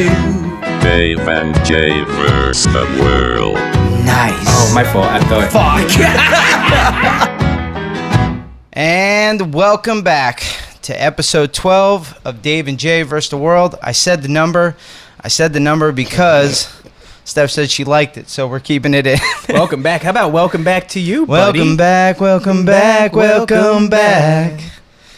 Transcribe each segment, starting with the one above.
Dave and Jay vs. the world. Nice. Oh, my fault. I thought. Fuck. And welcome back to episode 12 of Dave and Jay vs. the world. I said the number because Steph said she liked it, so we're keeping it in. Welcome back. How about welcome back to you, buddy? Welcome back.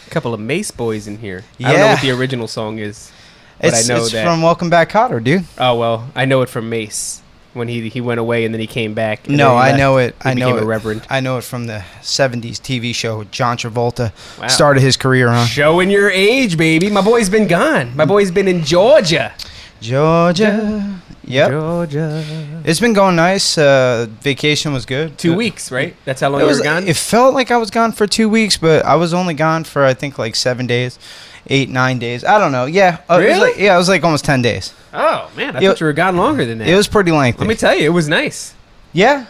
A couple of Mace boys in here. Yeah. I don't know what the original song is, but I know it's that. from Welcome Back Kotter, dude. Oh, well, I know it from Mace when he went away and then he came back. and No, then he I left. know it. He I know became it. a reverend. I know it from the 70s TV show John Travolta Wow. started his career on. Showing your age, baby. My boy's been gone. My boy's been in Georgia. Georgia. Yep. Georgia. It's been going nice. Vacation was good. 2 weeks, right? That's how long It you was- were gone? It felt like I was gone for 2 weeks, but I was only gone for I think like 7 days, 8, 9 days. I don't know. Yeah. Really? It was like almost 10 days. Oh, man. I It- thought you were gone longer than that. It was pretty lengthy. Let me tell you, it was nice. Yeah.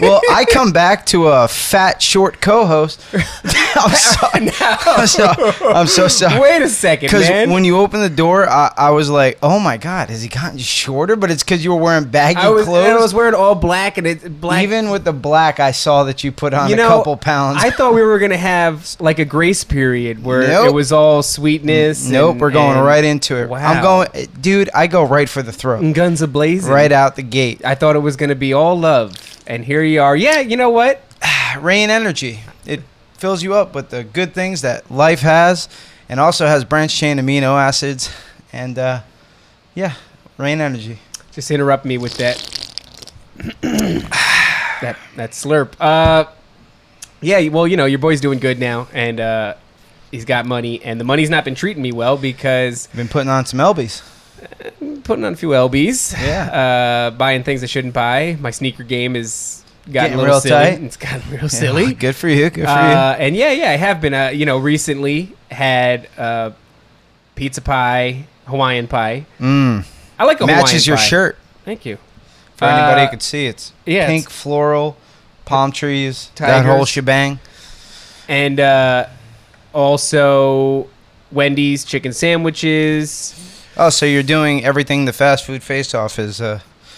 Well, I come back to a fat, short co-host. I'm so sorry. Wait a second, Because man. when you opened the door, I was like, "Oh my God, has he gotten shorter?" But it's because you were wearing baggy I was clothes. wearing all black and it black. Even with the black, I saw that you put on You a know, couple pounds. I thought we were gonna have like a grace period where Nope. it was all sweetness. Nope, and- we're going and right into it. Wow. I'm going, dude. I go right for the throat, guns a blazing. right out the gate. I thought it was gonna be all love, and here you are. Yeah, you know what? Rain energy. It fills you up with the good things that life has, and also has branched chain amino acids, and yeah, rain energy. Just interrupt me with that. that slurp. Yeah. Well, you know your boy's doing good now, and he's got money, and the money's not been treating me well because Been putting on some lbs. putting on a few lbs. Yeah. Buying things I shouldn't buy. My sneaker game is gotten Getting a little real silly. tight. It's gotten real Yeah, silly. good for you. Good for And yeah, I have been. Recently had pizza pie, Hawaiian pie. you. I like a Hawaiian Matches your pie. shirt. Thank you. For anybody who could see, it's yeah, pink it's- floral, palm trees, that Tigers. whole shebang. And also Wendy's chicken sandwiches. Oh, so you're doing everything the fast food face-off is.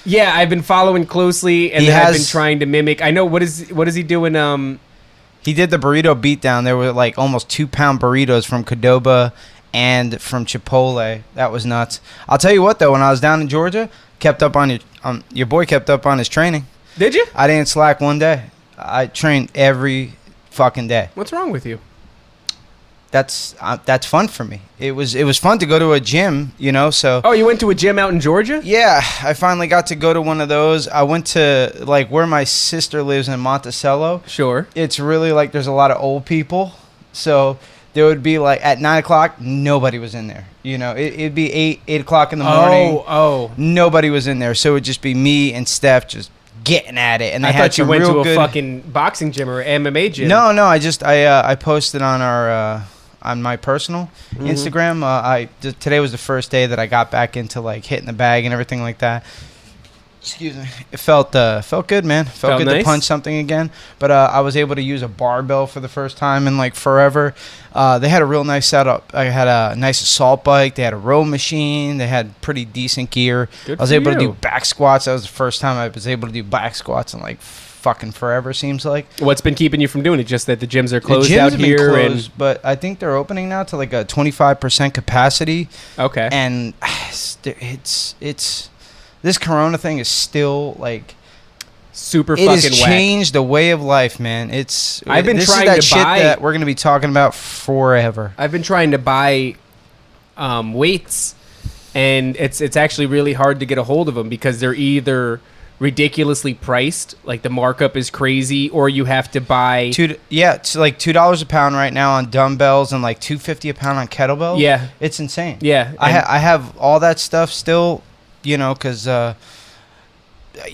Yeah, I've been following closely, and He then I've has- been trying to mimic. I know what is he doing? He did the burrito beatdown. There were like almost 2-pound burritos from Qdoba and from Chipotle. That was nuts. I'll tell you what though, when I was down in Georgia, kept up on your boy kept up on his training. Did you? I didn't slack one day. I trained every fucking day. What's wrong with you? That's fun for me. It was fun to go to a gym, you know. So Oh, you went to a gym out in Georgia? yeah, I finally got to go to one of those. I went to like where my sister lives in Monticello. Sure. It's really like there's a lot of old people. So there would be like at 9 o'clock, nobody was in there. You know, it'd be 8 o'clock in the morning. Oh. Nobody was in there. So it would just be me and Steph just getting at it. And they I had thought you some went real to a good. fucking boxing gym or MMA gym. No, I posted on our on my personal Mm-hmm. Instagram. Today was the first day that I got back into like hitting the bag and everything like that. Excuse me. It felt good, man. Felt good nice? to punch something again. But I was able to use a barbell for the first time in like forever. They had a real nice setup. I had a nice assault bike. They had a row machine. They had pretty decent gear. Good I was for able to you. do back squats. That was the first time I was able to do back squats in like fucking forever, seems like. What's been keeping you from doing it? Just that the gyms are The closed gyms out have been here, closed, but I think they're opening now to like a 25% capacity. and okay. And it's this Corona thing is still like Super it fucking has whack. changed the way of life, man. I've been this trying is that to shit buy- that we're gonna be talking about forever. I've been trying to buy weights, and it's actually really hard to get a hold of them because they're either ridiculously priced, like the markup is crazy, or you have to buy. It's like $2 a pound right now on dumbbells and like $2.50 a pound on kettlebells. Yeah. It's insane. Yeah, I and- have all that stuff still, you know, because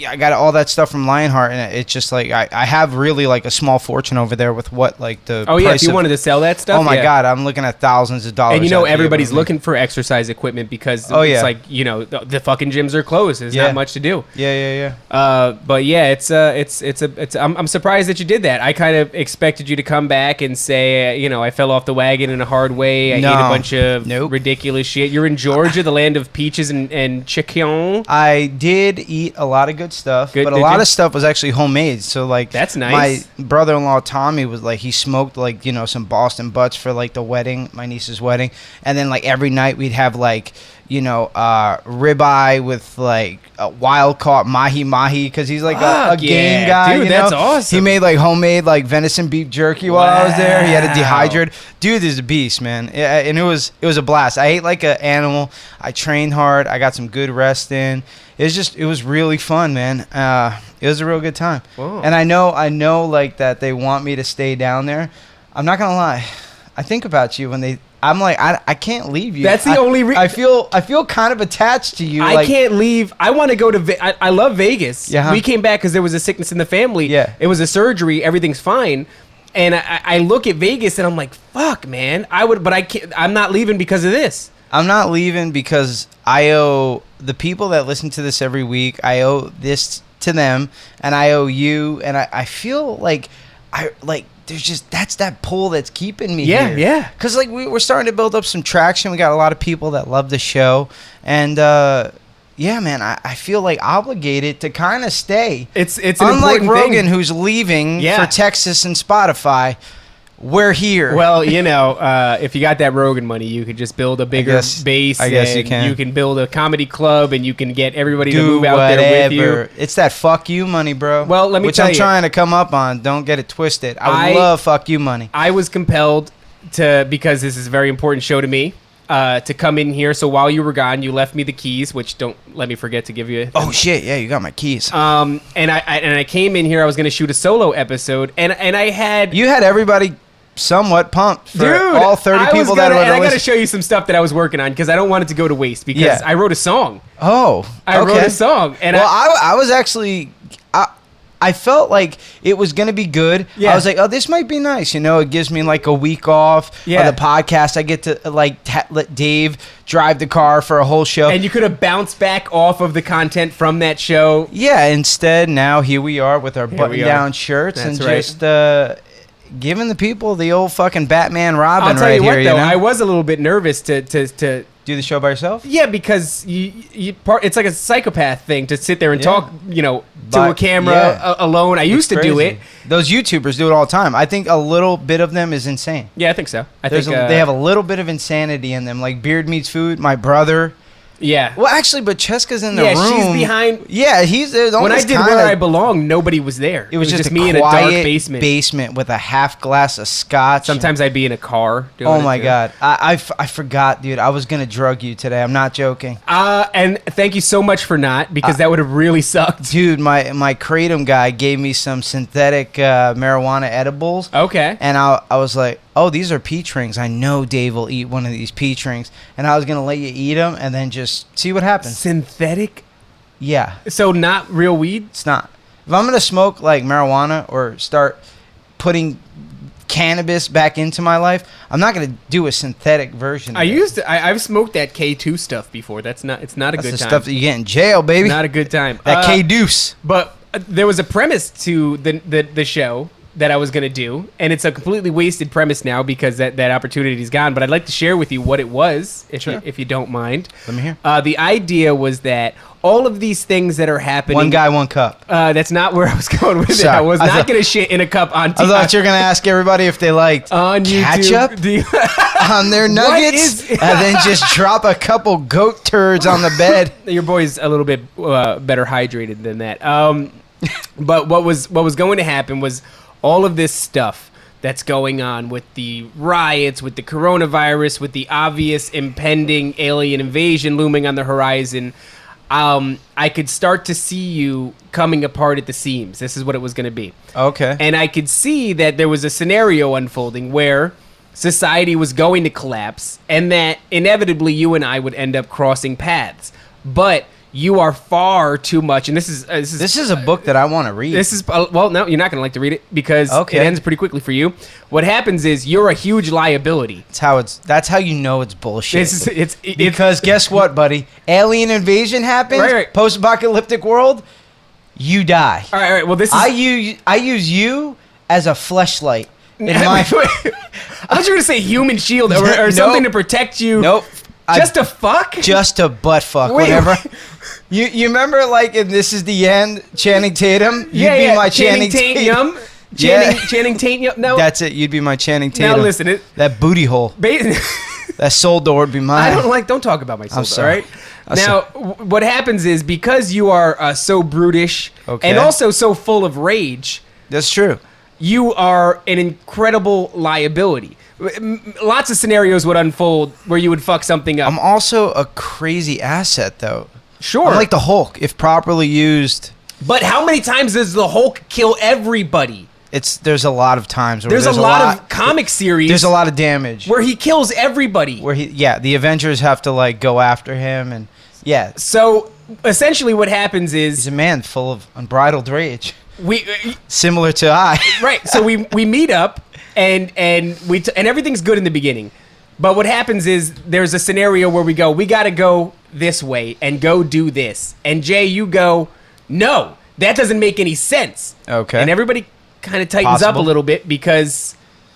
I got all that stuff from Lionheart, and it's just like I have really like a small fortune over there with what like the Oh yeah, price if you of- wanted to sell that stuff. Oh my yeah. God, I'm looking at thousands of dollars. And you know out there everybody's with me. looking for exercise equipment because Oh, yeah. it's like, you know, the fucking gyms are closed. There's Yeah. not much to do. Yeah. But yeah, I'm surprised that you did that. I kind of expected you to come back and say, you know, I fell off the wagon in a hard way. I No. ate a bunch of Nope. ridiculous shit. You're in Georgia, the land of peaches and chicken. I did eat a lot of good stuff, Good, but a did lot you? of stuff was actually homemade. So like That's nice. My brother-in-law Tommy was like he smoked like, you know, some Boston butts for like the wedding, my niece's wedding, and then like every night we'd have like, you know, ribeye with like a wild caught mahi because he's like a Fuck game yeah. guy. Dude, you that's know? awesome. He made like homemade like venison beef jerky while I was there. He had it Wow. dehydrated. Dude is a beast, man. Yeah, and it was a blast. I ate like an animal. I trained hard. I got some good rest in. It was really fun, man. It was a real good time. Whoa. And I know like that they want me to stay down there. I'm not gonna lie. I think about you when I'm like, I can't leave you. That's the only I feel kind of attached to you. I like, can't leave. I want to go to. I love Vegas. Yeah. We came back because there was a sickness in the family. Yeah. It was a surgery. Everything's fine. And I look at Vegas and I'm like, fuck, man. I would, but I can't. I'm not leaving because of this. I'm not leaving because I owe the people that listen to this every week. I owe this to them, and I owe you. And I feel like there's just that's that pull that's keeping me Yeah, here. yeah. Because like we're starting to build up some traction. We got a lot of people that love the show, and yeah, man, I feel like obligated to kind of stay. It's an Unlike important Rogan, thing. who's leaving Yeah. for Texas and Spotify. We're here. Well, you know, if you got that Rogan money, you could just build a bigger base. I guess you and can. You can build a comedy club, and you can get everybody to do move out whatever. there with you. It's that fuck you money, bro. Well, let me which tell I'm you. trying to come up on. Don't get it twisted. I I- love fuck you money. I was compelled to, because this is a very important show to me, to come in here. So while you were gone, you left me the keys, which don't let me forget to give you. Oh shit! Yeah, you got my keys. And I came in here. I was going to shoot a solo episode, and I had. You had everybody somewhat pumped for all 30 people that are and I got to listening. show you some stuff that I was working on because I don't want it to go to waste. Because Yeah. I wrote a song. Oh, I okay. wrote a song, and Well, I was actually. I felt like it was gonna be good. Yeah. I was like, oh, this might be nice. You know, it gives me like a week off Yeah. of the podcast. I get to like let Dave drive the car for a whole show. and you could have bounced back off of the content from that show. Yeah, instead, now here we are with our we button-down are. shirts That's and right. just giving the people the old fucking Batman Robin I'll tell right you what, here. though, You know? I was a little bit nervous to Do the show by yourself? yeah, because it's like a psychopath thing to sit there and Yeah. talk, you know, to But- a camera yeah. alone. I used to do Crazy. it. Those YouTubers do it all the time. I think a little bit of them is insane. Yeah, I think so. I There's think they have a little bit of insanity in them. Like Beard Meets Food, my brother. yeah. Well, actually, but Cheska's in the Yeah, room. she's behind- Yeah, he's there. When I did Where I Belong, nobody was there. It was just me a in a dark quiet basement. with a half glass of scotch. Sometimes I'd be in a car. Doing Oh it, my too. God. I forgot, dude. I was going to drug you today. I'm not joking. And thank you so much for not, because that would have really sucked. Dude, my Kratom guy gave me some synthetic marijuana edibles. Okay. And I was like, oh, these are peach rings. I know Dave will eat one of these peach rings. And I was going to let you eat them and then just see what happens. Synthetic? Yeah, So not real weed? it's not. If I'm going to smoke like marijuana or start putting cannabis back into my life, I'm not going to do a synthetic version. of it. I've smoked that K2 stuff before. It's not a That's good the time. stuff that you get in jail, baby. Not a good time. That K-deuce. But there was a premise to the show that I was going to do, and it's a completely wasted premise now because that opportunity's gone. But I'd like to share with you what it was, if you don't mind. Let me hear. The idea was that all of these things that are happening. One guy, one cup. That's not where I was going with it. Sorry. I was I not thought- going to shit in a cup on I thought you were going to ask everybody if they liked on YouTube. ketchup Do you- on their nuggets is- and then just drop a couple goat turds on the bed. Your boy's a little bit better hydrated than that. But what was going to happen was all of this stuff that's going on with the riots, with the coronavirus, with the obvious impending alien invasion looming on the horizon. I could start to see you coming apart at the seams. This is what it was going to be. Okay. And I could see that there was a scenario unfolding where society was going to collapse and that inevitably you and I would end up crossing paths. But you are far too much. And this is This is a book that I want to read. This is well, no, you're not going to like to read it because Okay. it ends pretty quickly for you. What happens is you're a huge liability. That's how you know it's bullshit. It's because guess what, buddy? Alien invasion happens. Right. Post-apocalyptic world. You die. all right. Well, this is I use you as a fleshlight in my. I thought you were going to say human shield or Nope. something to protect you. Nope. Just to fuck? Just a butt fuck. Wait, Whatever. You remember like in This Is the End, Channing Tatum? You'd Yeah, be yeah. my Channing Tatum. Yeah. Channing Tatum. No. That's it. You'd be my Channing Tatum. Now listen. That booty hole. That soul door would be mine. Don't talk about myself. I'm sorry. All right. Now, what happens is because you are so brutish Okay. and also so full of rage, That's true. you are an incredible liability. Lots of scenarios would unfold where you would fuck something up. I'm also a crazy asset, though. Sure. I'm like the Hulk, if properly used. But how many times does the Hulk kill everybody? There's a lot of times where There's a lot of comic series There's a lot of damage where he kills everybody. where the Avengers have to like go after him, and yeah, So essentially what happens he's is a man full of unbridled rage, we similar to I. right. So we meet up and everything's good in the beginning. But what happens is there's a scenario where we got to go this way and go do this. And Jay, you go, no, that doesn't make any sense. Okay. And everybody kind of tightens up a Possible. little bit because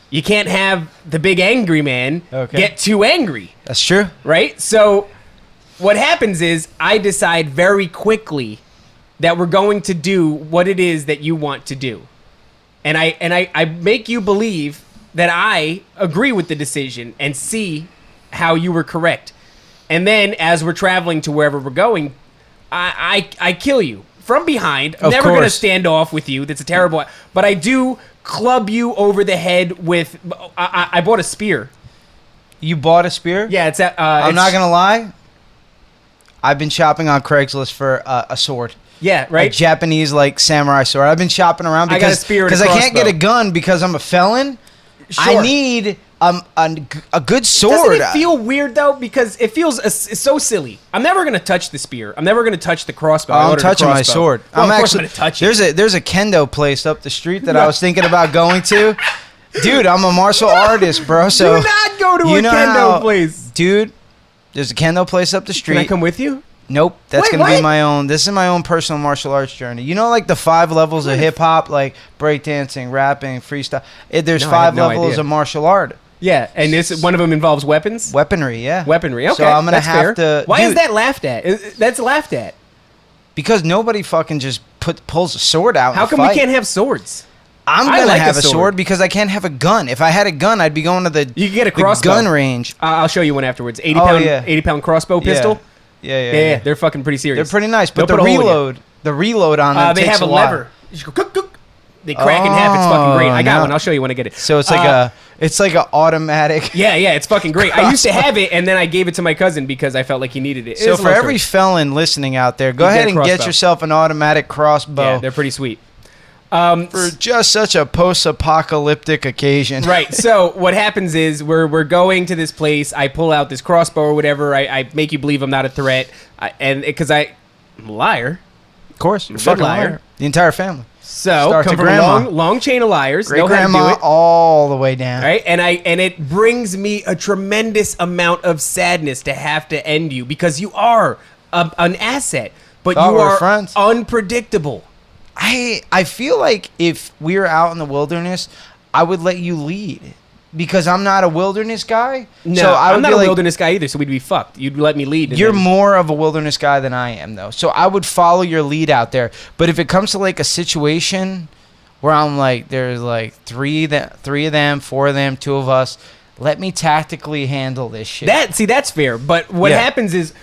you can't have the big angry man Okay. get too angry, That's true. right? So what happens is I decide very quickly that we're going to do what it is that you want to do. And I make you believe that I agree with the decision and see how you were correct. And then as we're traveling to wherever we're going, I kill you from behind. I'm Of never going to course. stand off with you. That's a terrible. But I do club you over the head with. I bought a spear. You bought a spear? Yeah, it's at. I'm not gonna lie. I've been shopping on Craigslist for a sword. Yeah, A right. Japanese like samurai sword. I've been shopping around I got a because spear and a I can't get a crossbow. gun because I'm a felon. Sure. I need a good sword. Doesn't it feel weird though? Because it feels it's so silly. I'm never gonna touch the spear. I'm never gonna touch the crossbow. I I'm ordered a touching my crossbow. sword. Well, I'm of course actually I'm gonna touch it. there's a kendo place up the street that I was thinking about going to. Dude, I'm a martial artist, bro. So Do not go to a you know kendo how- place. dude. There's a kendo place up the street. Can I come with you? Nope, that's Wait, gonna be what? my own. This is my own personal martial arts journey. You know, like the 5 levels of hip hop, like breakdancing, rapping, freestyle. There's No, I 5 had no levels idea. of martial art, Yeah, and this one of them involves weapons. weaponry. Yeah, Weaponry. Okay, So I'm gonna that's have fair. to. Why is dude, that laughed at? That's laughed at. Because nobody fucking just pulls a sword out. How and come fight. we can't have swords? I'm I gonna like have a a sword. sword because I can't have a gun. If I had a gun, I'd be going to the You can get a the crossbow. gun range. I'll show you one afterwards. 80 Oh, pound, yeah. 80-pound crossbow pistol. Yeah. They're fucking pretty serious. They're pretty nice, but They'll the put a hole in you. reload on them They takes have a while. lever. You just go, cook, cook. They crack in half. It's fucking great. I got no. one. I'll show you when I get it. So it's like it's like an automatic. Yeah, it's fucking great. I used to have it, and then I gave it to my cousin because I felt like he needed it. So It's a for long every story. felon listening out there, go You get ahead a and get crossbow. yourself an automatic crossbow Yeah, they're pretty sweet. for just such a post-apocalyptic occasion. Right. So what happens is we're going to this place. I pull out this crossbow or whatever. I make you believe I'm not a threat, and because I'm a liar. Of course, you're Good a fucking liar. liar. The entire family, So Start come to from a grandma. long chain of liars. great Know how to do grandma, it. all the way down. Right, and it brings me a tremendous amount of sadness to have to end you because you are an asset, but Thought you we were are friends. unpredictable. I feel like if we were out in the wilderness, I would let you lead because I'm not a wilderness guy. No, so I would I'm not be a like, wilderness guy either, so we'd be fucked. You'd let me lead. and You're then- more of a wilderness guy than I am, though. So I would follow your lead out there. But if it comes to like a situation where I'm like, there's like three of them, 4 of them, 2 of us, let me tactically handle this shit. that's fair. But what Yeah. happens is,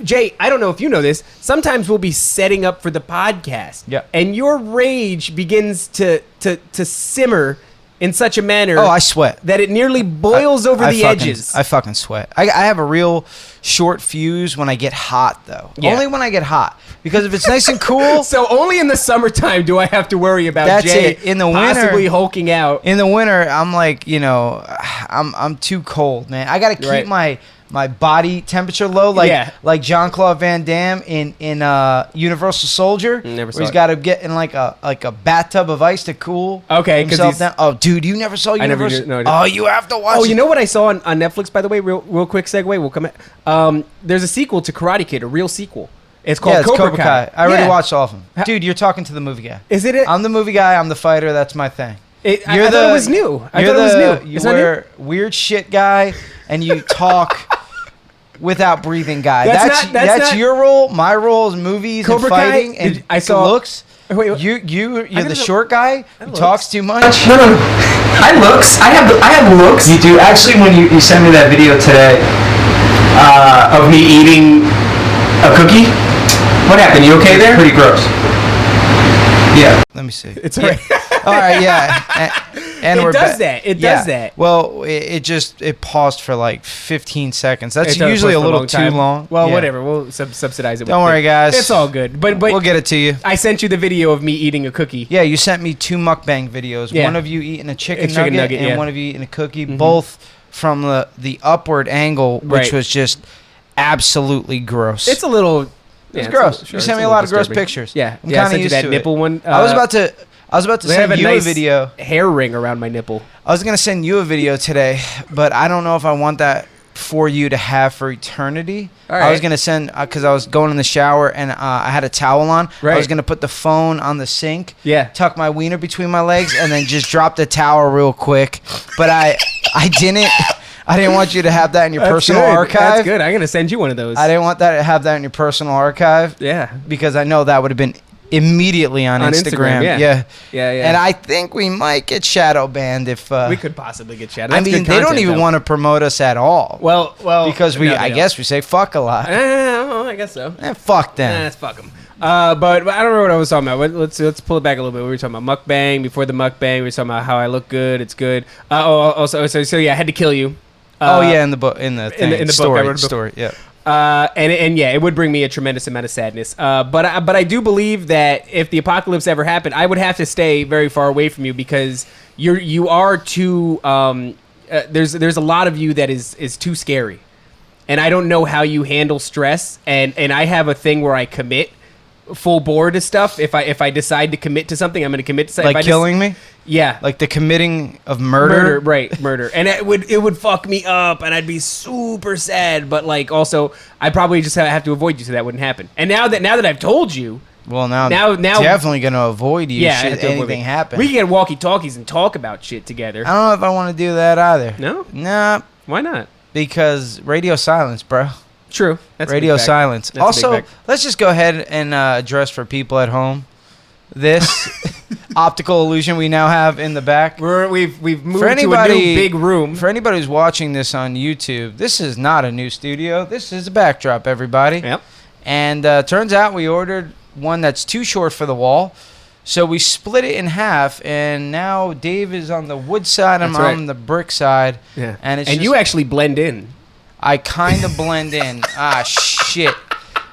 Jay, I don't know if you know this. Sometimes we'll be setting up for the podcast, Yeah. and your rage begins to simmer in such a manner. Oh, I sweat. that it nearly boils over the edges. I fucking sweat. I have a real short fuse when I get hot, though. Yeah. Only when I get hot. Because if it's nice and cool, So only in the summertime do I have to worry about That's Jay it. In the winter- possibly hulking out. in the winter, I'm like, I'm too cold, man. I gotta keep Right. my body temperature low, like Yeah. like Jean-Claude Van Damme in Universal Soldier. Never saw where he's it. got to get in like a bathtub of ice to cool Okay, 'cause himself he's- down. Oh, dude, you never saw I never Universal? knew- no, I didn't. Oh, you have to watch. Oh, it. you know what I saw on Netflix, by the way? Real quick segue. We'll come at. There's a sequel to Karate Kid, a real sequel. It's called Yeah, it's Cobra Kai. I already Yeah. watched all of them. Dude, you're talking to the movie guy. Is it? I'm the movie guy. I'm the fighter. That's my thing. I thought it was new. I You're thought it was new. You It's not new? wear weird shit guy, and you talk without breathing guy. That's That's not- your role. My role is movies Cobra and Kai, fighting and I saw- looks. Wait, You're gotta the know- short guy who looks. talks too much. No. I have looks. You do. Actually, when you sent me that video today Of me eating a cookie. What happened? You okay there? pretty gross. Yeah. Let me see. It's all right. All right, yeah. And It we're does back. that. It Yeah. does that. Well, it paused for like 15 seconds. That's It does usually for a little too time. long. Well, Yeah. whatever. We'll subsidize it. Don't with worry, it. guys. It's all good. But We'll get it to you. I sent you the video of me eating a cookie. Yeah, you sent me 2 mukbang videos. Yeah. One of you eating a chicken, chicken nugget, nugget, and yeah. one of you eating a cookie. Both from the upward angle, which Right. was just absolutely gross. It's a little. It's yeah, gross. sure, You it's sent me a little lot of gross disturbing. pictures. Yeah, I'm yeah. I kinda sent you used that to it. nipple one. I was about to They have send a you nice a video. hair ring around my nipple. I was gonna send you a video today, but I don't know if I want that for you to have for eternity. All I was right. gonna send because I was going in the shower and I had a towel on. I was Right. gonna put the phone on the sink. Yeah. Tuck my wiener between my legs and then just drop the towel real quick. But I didn't. I didn't want you to have that in your personal good. archive. That's good. I'm gonna send you one of those. I didn't want that to have that in your personal archive Yeah. because I know that would have been immediately on Instagram. yeah. Yeah. Yeah. And I think we might get shadow banned if. we could possibly get shadowed. I That's mean, good they don't content, even though. want to promote us at all. Well, because we, no, they I don't. guess we say fuck a lot. I guess so. Fuck them. Let's fuck them. But I don't remember what I was talking about. Let's pull it back a little bit. We were talking about mukbang. Before the mukbang, we were talking about how I look good. It's good. So yeah, I had to kill you. Oh yeah, in the book, in the thing. in the book, story, I wrote a book. story. Yeah. And yeah, it would bring me a tremendous amount of sadness. But I do believe that if the apocalypse ever happened, I would have to stay very far away from you because you are too. There's a lot of you that is too scary, and I don't know how you handle stress. And I have a thing where I commit full bore to stuff. If I decide to commit to something, I'm going to commit to something. Like killing me, Yeah. like the committing of murder. Murder, and it would fuck me up, and I'd be super sad. But like, also, I probably just have to avoid you, so that wouldn't happen. And now that I've told you, Well, now Now- definitely gonna avoid you. yeah, I should have to avoid anything it. happen. We can get walkie talkies and talk about shit together. I don't know if I want to do that either. No, Nah, why not? because radio silence, bro. True, that's a Radio big fact. silence. That's a big Also, fact. let's just go ahead and address for people at home this optical illusion we now have in the back. We've moved For to a anybody, new big room. For anybody who's watching this on YouTube, this is not a new studio. This is a backdrop, everybody. Yep. And turns out we ordered one that's too short for the wall. So we split it in half, and now Dave is on the wood side, I'm That's right. on the brick side. Yeah, And it's you just- actually blend in. I kind of blend in. Ah, shit.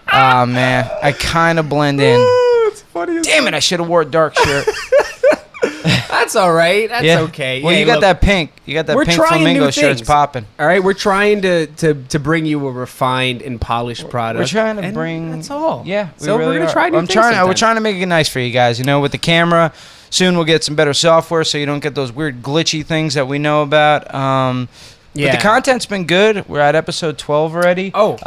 Ah, man. I kind of blend in. It's funny. Damn it, I should have wore a dark shirt. That's all right. That's Yeah. okay. Well, Hey, you got look, that pink. You got that we're pink trying flamingo new shirt's things. popping. All right, we're trying to bring you a refined and polished product. We're trying to and bring. That's all. Yeah, we So really we're gonna are. try new I'm things trying. We're sometime. trying to make it nice for you guys. You know, with the camera. Soon we'll get some better software, so you don't get those weird glitchy things that we know about. But Yeah. the content's been good. We're at episode 12 already. Oh.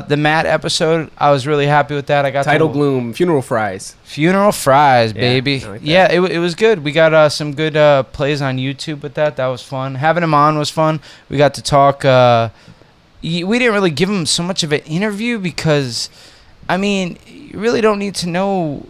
The Matt episode, I was really happy with that. I got Title to Gloom, Funeral Fries. Funeral fries, Yeah, baby. I like that. Yeah, it was good. We got some good plays on YouTube with that. That was fun. Having him on was fun. We got to talk. We didn't really give him so much of an interview because, I mean, you really don't need to know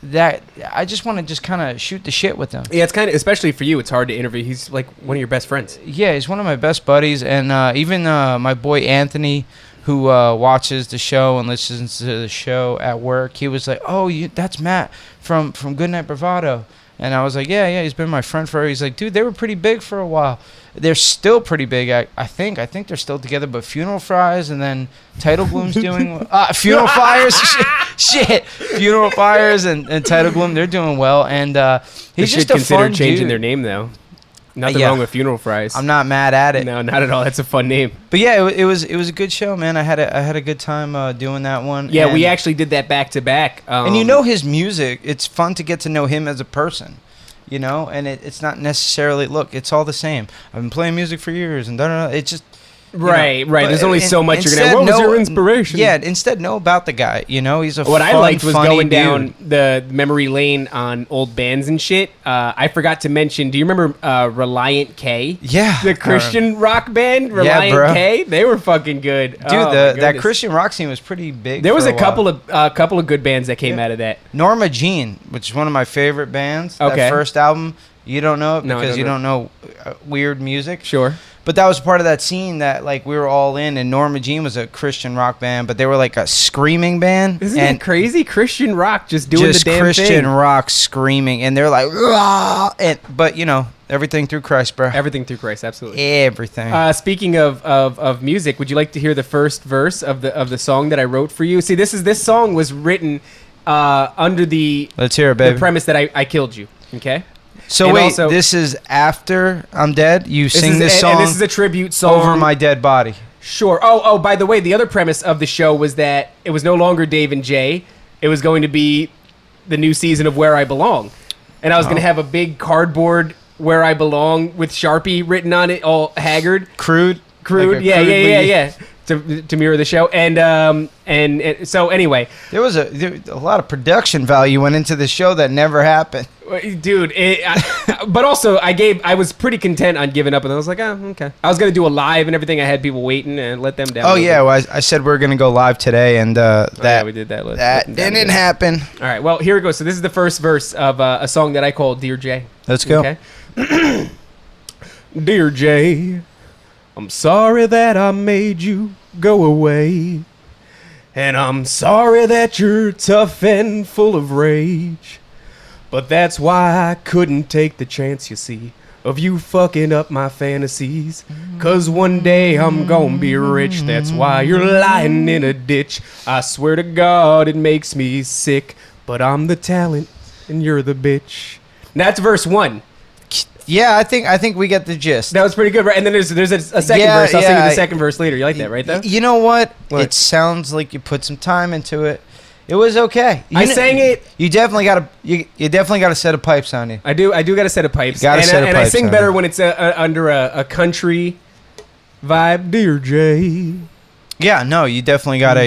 that. I just want to just kind of shoot the shit with him. Yeah, it's kind of, especially for you, it's hard to interview. He's like one of your best friends. Yeah, he's one of my best buddies, and even my boy Anthony, who watches the show and listens to the show at work, he was like, "Oh, that's Matt from Goodnight Bravado," and I was like, "Yeah, he's been my friend for." He's like, "Dude, they were pretty big for a while. They're still pretty big. I think they're still together, but Funeral Fries and then Title Gloom's doing Funeral Fires, shit, Funeral Fires and Title Gloom, they're doing well, and They he's should just a consider fun changing dude. their name though. Nothing Yeah. wrong with funeral fries. I'm not mad at it. No, not at all. That's a fun name. But yeah, it was a good show, man. I had a good time doing that one. Yeah, we And- actually did that back to back. and you know his music. It's fun to get to know him as a person, you know. And it's not necessarily it's all the same. I've been playing music for years, and it's just Right, know, right. but There's only so much you're instead gonna. What was know- your inspiration? Yeah, instead know about the guy. You know, he's a What I fun, liked was funny going dude. down the memory lane on old bands and shit. I forgot to mention. Do you remember Reliant K? Yeah, The Christian rock band, Yeah, Reliant bro. K. They were fucking good, dude. Oh, my That goodness. Christian rock scene was pretty big. There was for a while. couple of good bands that came Yeah. out of that. Norma Jean, which is one of my favorite bands. Okay. That first album, you don't know it No, I because don't you know. don't know weird music. Sure. But that was part of that scene that like we were all in, and Norma Jean was a Christian rock band, but they were like a screaming band. Isn't and that crazy? Christian rock just doing just the damn Christian thing. rock screaming, and they're like, "Rah!" But you know, everything through Christ, bro. Everything through Christ, absolutely. Everything. Speaking of music, would you like to hear the first verse of the song that I wrote for you? See, this song was written under the Let's hear it, baby. premise that I killed you. Okay. So and wait, also- this is after I'm dead. You sing is, this and song this is a tribute song over my dead body. Sure. Oh, by the way, the other premise of the show was that it was no longer Dave and Jay. It was going to be the new season of Where I Belong. And I was going to have a big cardboard Where I Belong with Sharpie written on it, all haggard. Crude. Crude. Like a Yeah. crudely- To mirror the show. And so anyway, There was a lot of production value went into the show that never happened. dude, but also I was pretty content on giving up, and I was like, oh, okay. I was going to do a live and everything. I had people waiting and let them down. Oh yeah, well, I said we are gonna go live today, and that yeah, we did that. that didn't happen. All right, well, here it goes. So this is the first verse of a song that I call Dear Jay. Let's go. Okay. Dear Jay, I'm sorry that I made you go away. And I'm sorry that you're tough and full of rage. But that's why I couldn't take the chance, you see, of you fucking up my fantasies. 'Cause one day I'm gonna be rich. That's why you're lying in a ditch. I swear to God it makes me sick. But I'm the talent and you're the bitch. That's verse 1. Yeah, I think we get the gist. That was pretty good, right? And then there's a second Yeah, verse. I'll sing you yeah, the second verse later. You like that, right? Though You know what? What? It sounds like you put some time into it. It was okay. I sang it. You definitely got you definitely got a set of pipes on you. I do got a set of pipes. Got a and set of and I pipes sing on better it. when it's under a country vibe. Dear Jay. Yeah, no, you definitely got a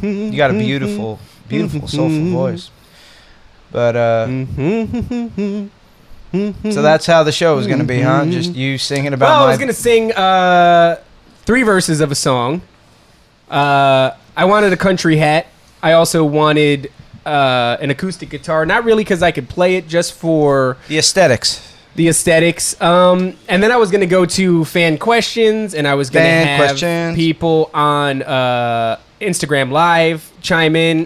you got a beautiful soulful voice. But so that's how the show was gonna be, huh? Just you singing about. Well, I was gonna sing 3 verses of a song. I wanted a country hat. I also wanted an acoustic guitar. Not really because I could play it, just for the aesthetics. the aesthetics. And then I was gonna go to fan questions, and I was gonna Fan have questions. people on Instagram Live chime in.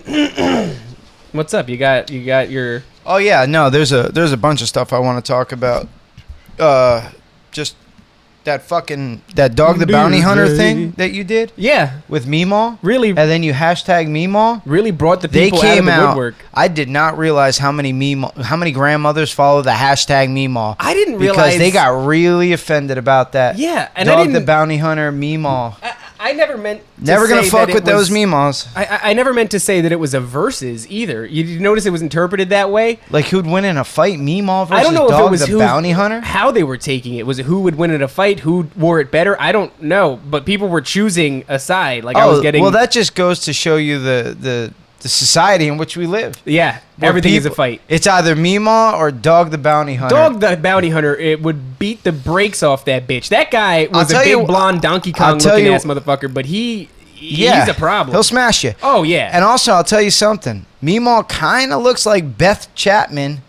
What's up? You got your. Oh yeah, no, there's a bunch of stuff I want to talk about. Just that dog the bounty hunter thing that you did Yeah, with Meemaw, really, and then you hashtag Meemaw. really brought the They people out of came the out. woodwork. I did not realize how many grandmothers follow the hashtag Meemaw. I didn't because realize they got really offended about that. Yeah, and I Dog the didn't. bounty hunter Meemaw. I never meant. To Never gonna say fuck that with it was- those Meemaws. I never meant to say that it was a versus either. You notice it was interpreted that way. Like who'd win in a fight, Meemaw versus I don't know if Dog it was the bounty hunter? how they were taking it. Was it who would win in a fight? Who wore it better? I don't know. But people were choosing a side. Like I was getting. well, that just goes to show you the society in which we live. yeah, Where everything is a people- fight. It's either Meemaw or Dog the bounty hunter. Dog the bounty hunter, it would beat the brakes off that bitch. That guy was a tell big you- blonde Donkey I'll Kong tell looking you- ass motherfucker, but he's a problem. He'll smash you. Oh yeah. And also, I'll tell you something. Meemaw kind of looks like Beth Chapman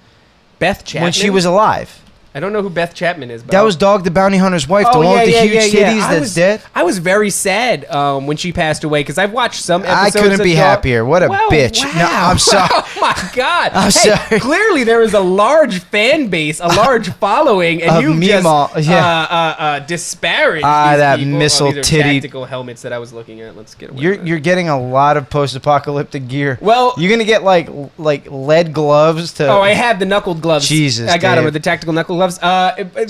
Beth Chapman. when she was alive. I don't know who Beth Chapman is. But That was Dog the bounty hunter's wife, the one with the huge titties that's dead. I was very sad when she passed away because I've watched some I episodes. couldn't of be Dog- happier. What a Wow, bitch. Wow. No, I'm sorry. Oh my god. I'm Hey, sorry. Clearly, there is a large fan base, a large following, and Of you Meemaw, just disparaged that these people. missile these are titty- tactical helmets that I was looking at. Let's get away. You're from that. you're getting a lot of post-apocalyptic gear. Well- you're gonna get like lead gloves to. Oh, I have the knuckled gloves. Jesus, I got them Dave. with the tactical knuckle loves.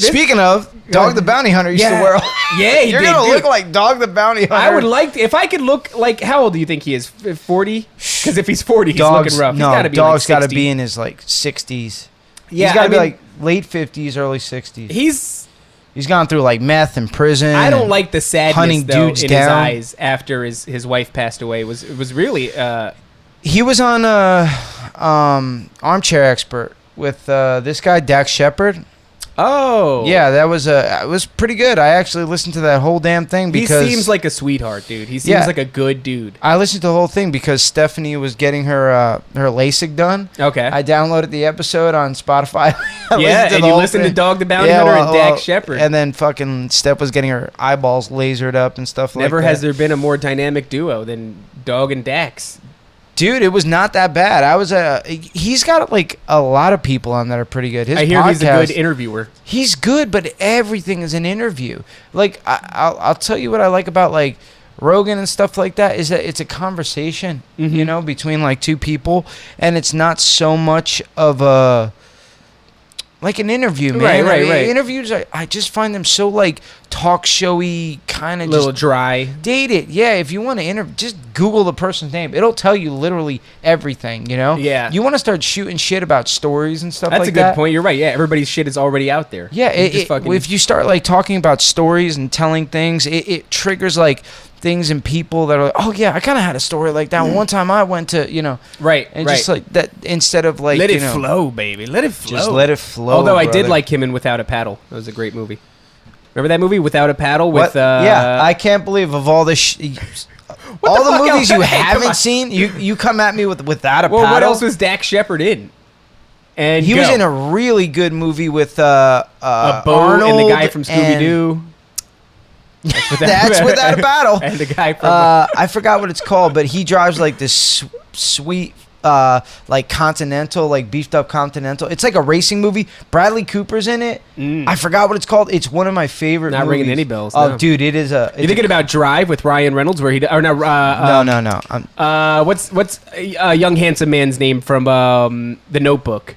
Speaking of, Dog the Bounty Hunter used to wear. Yeah, he You're did, gonna dude. look like Dog the Bounty Hunter. I would like if I could look like. How old do you think he is? 40? Because if he's 40, he's Dog's, looking rough. No, he's gotta be Dog's like got to 60. be in his like 60s. Yeah, he's got to I be mean, like late 50s, early 60s. He's. Gone through like meth and prison. I don't like the sadness hunting though dudes in his down. eyes after his wife passed away. It was really. He was on Armchair Expert with this guy Dax Shepard. Oh. Yeah, that was it was pretty good. I actually listened to that whole damn thing because he seems like a sweetheart, dude. He seems Yeah. like a good dude. I listened to the whole thing because Stephanie was getting her LASIK done. Okay. I downloaded the episode on Spotify. I Yeah, listened to and the you whole listened to thing. Dog the Bounty Hunter and Dax Shepard. And then fucking Steph was getting her eyeballs lasered up and stuff like that. Never has there been a more dynamic duo than Dog and Dax. Dude, it was not that bad. He's got like a lot of people on that are pretty good. His I hear he's a podcast- good interviewer. He's good, but everything is an interview. Like I'll tell you what I like about like Rogan and stuff like that is that it's a conversation, you know, between like two people, and it's not so much of a like an interview, man. Right. Interviews, I just find them so like talk showy, kind A of little just dry. dated. Yeah, if you want to interview, just Google the person's name. It'll tell you literally everything, you know? Yeah. You want to start shooting shit about stories and stuff That's like a good that. point. You're right. Yeah, everybody's shit is already out there. Yeah, You just fucking- if you start like talking about stories and telling things, it triggers like things in people that are like, oh yeah, I kind of had a story like that. One time I went to, you know, right, and right. just like that instead of like, let you it know, flow, baby. Let it flow. just let it flow. Although I did brother. like him in Without a Paddle. That was a great movie. Remember that movie, Without a Paddle? What? With Yeah, I can't believe of all this. All the fuck movies else? you Hey, come haven't on. seen, you come at me with Without a well, Paddle. what else was Dax Shepard in? And He go. was in a really good movie with a boat Arnold and the guy from Scooby and- Doo. That's Without a Paddle. And the guy from I forgot what it's called, but he drives like this sweet, like Continental, like beefed up Continental. It's like a racing movie. Bradley Cooper's in it. I forgot what it's called. It's one of my favorite. Not movies. ringing any bells, Oh, no. dude, it is a. You thinking about Drive with Ryan Reynolds, where he or no? No. What's a young handsome man's name from The Notebook?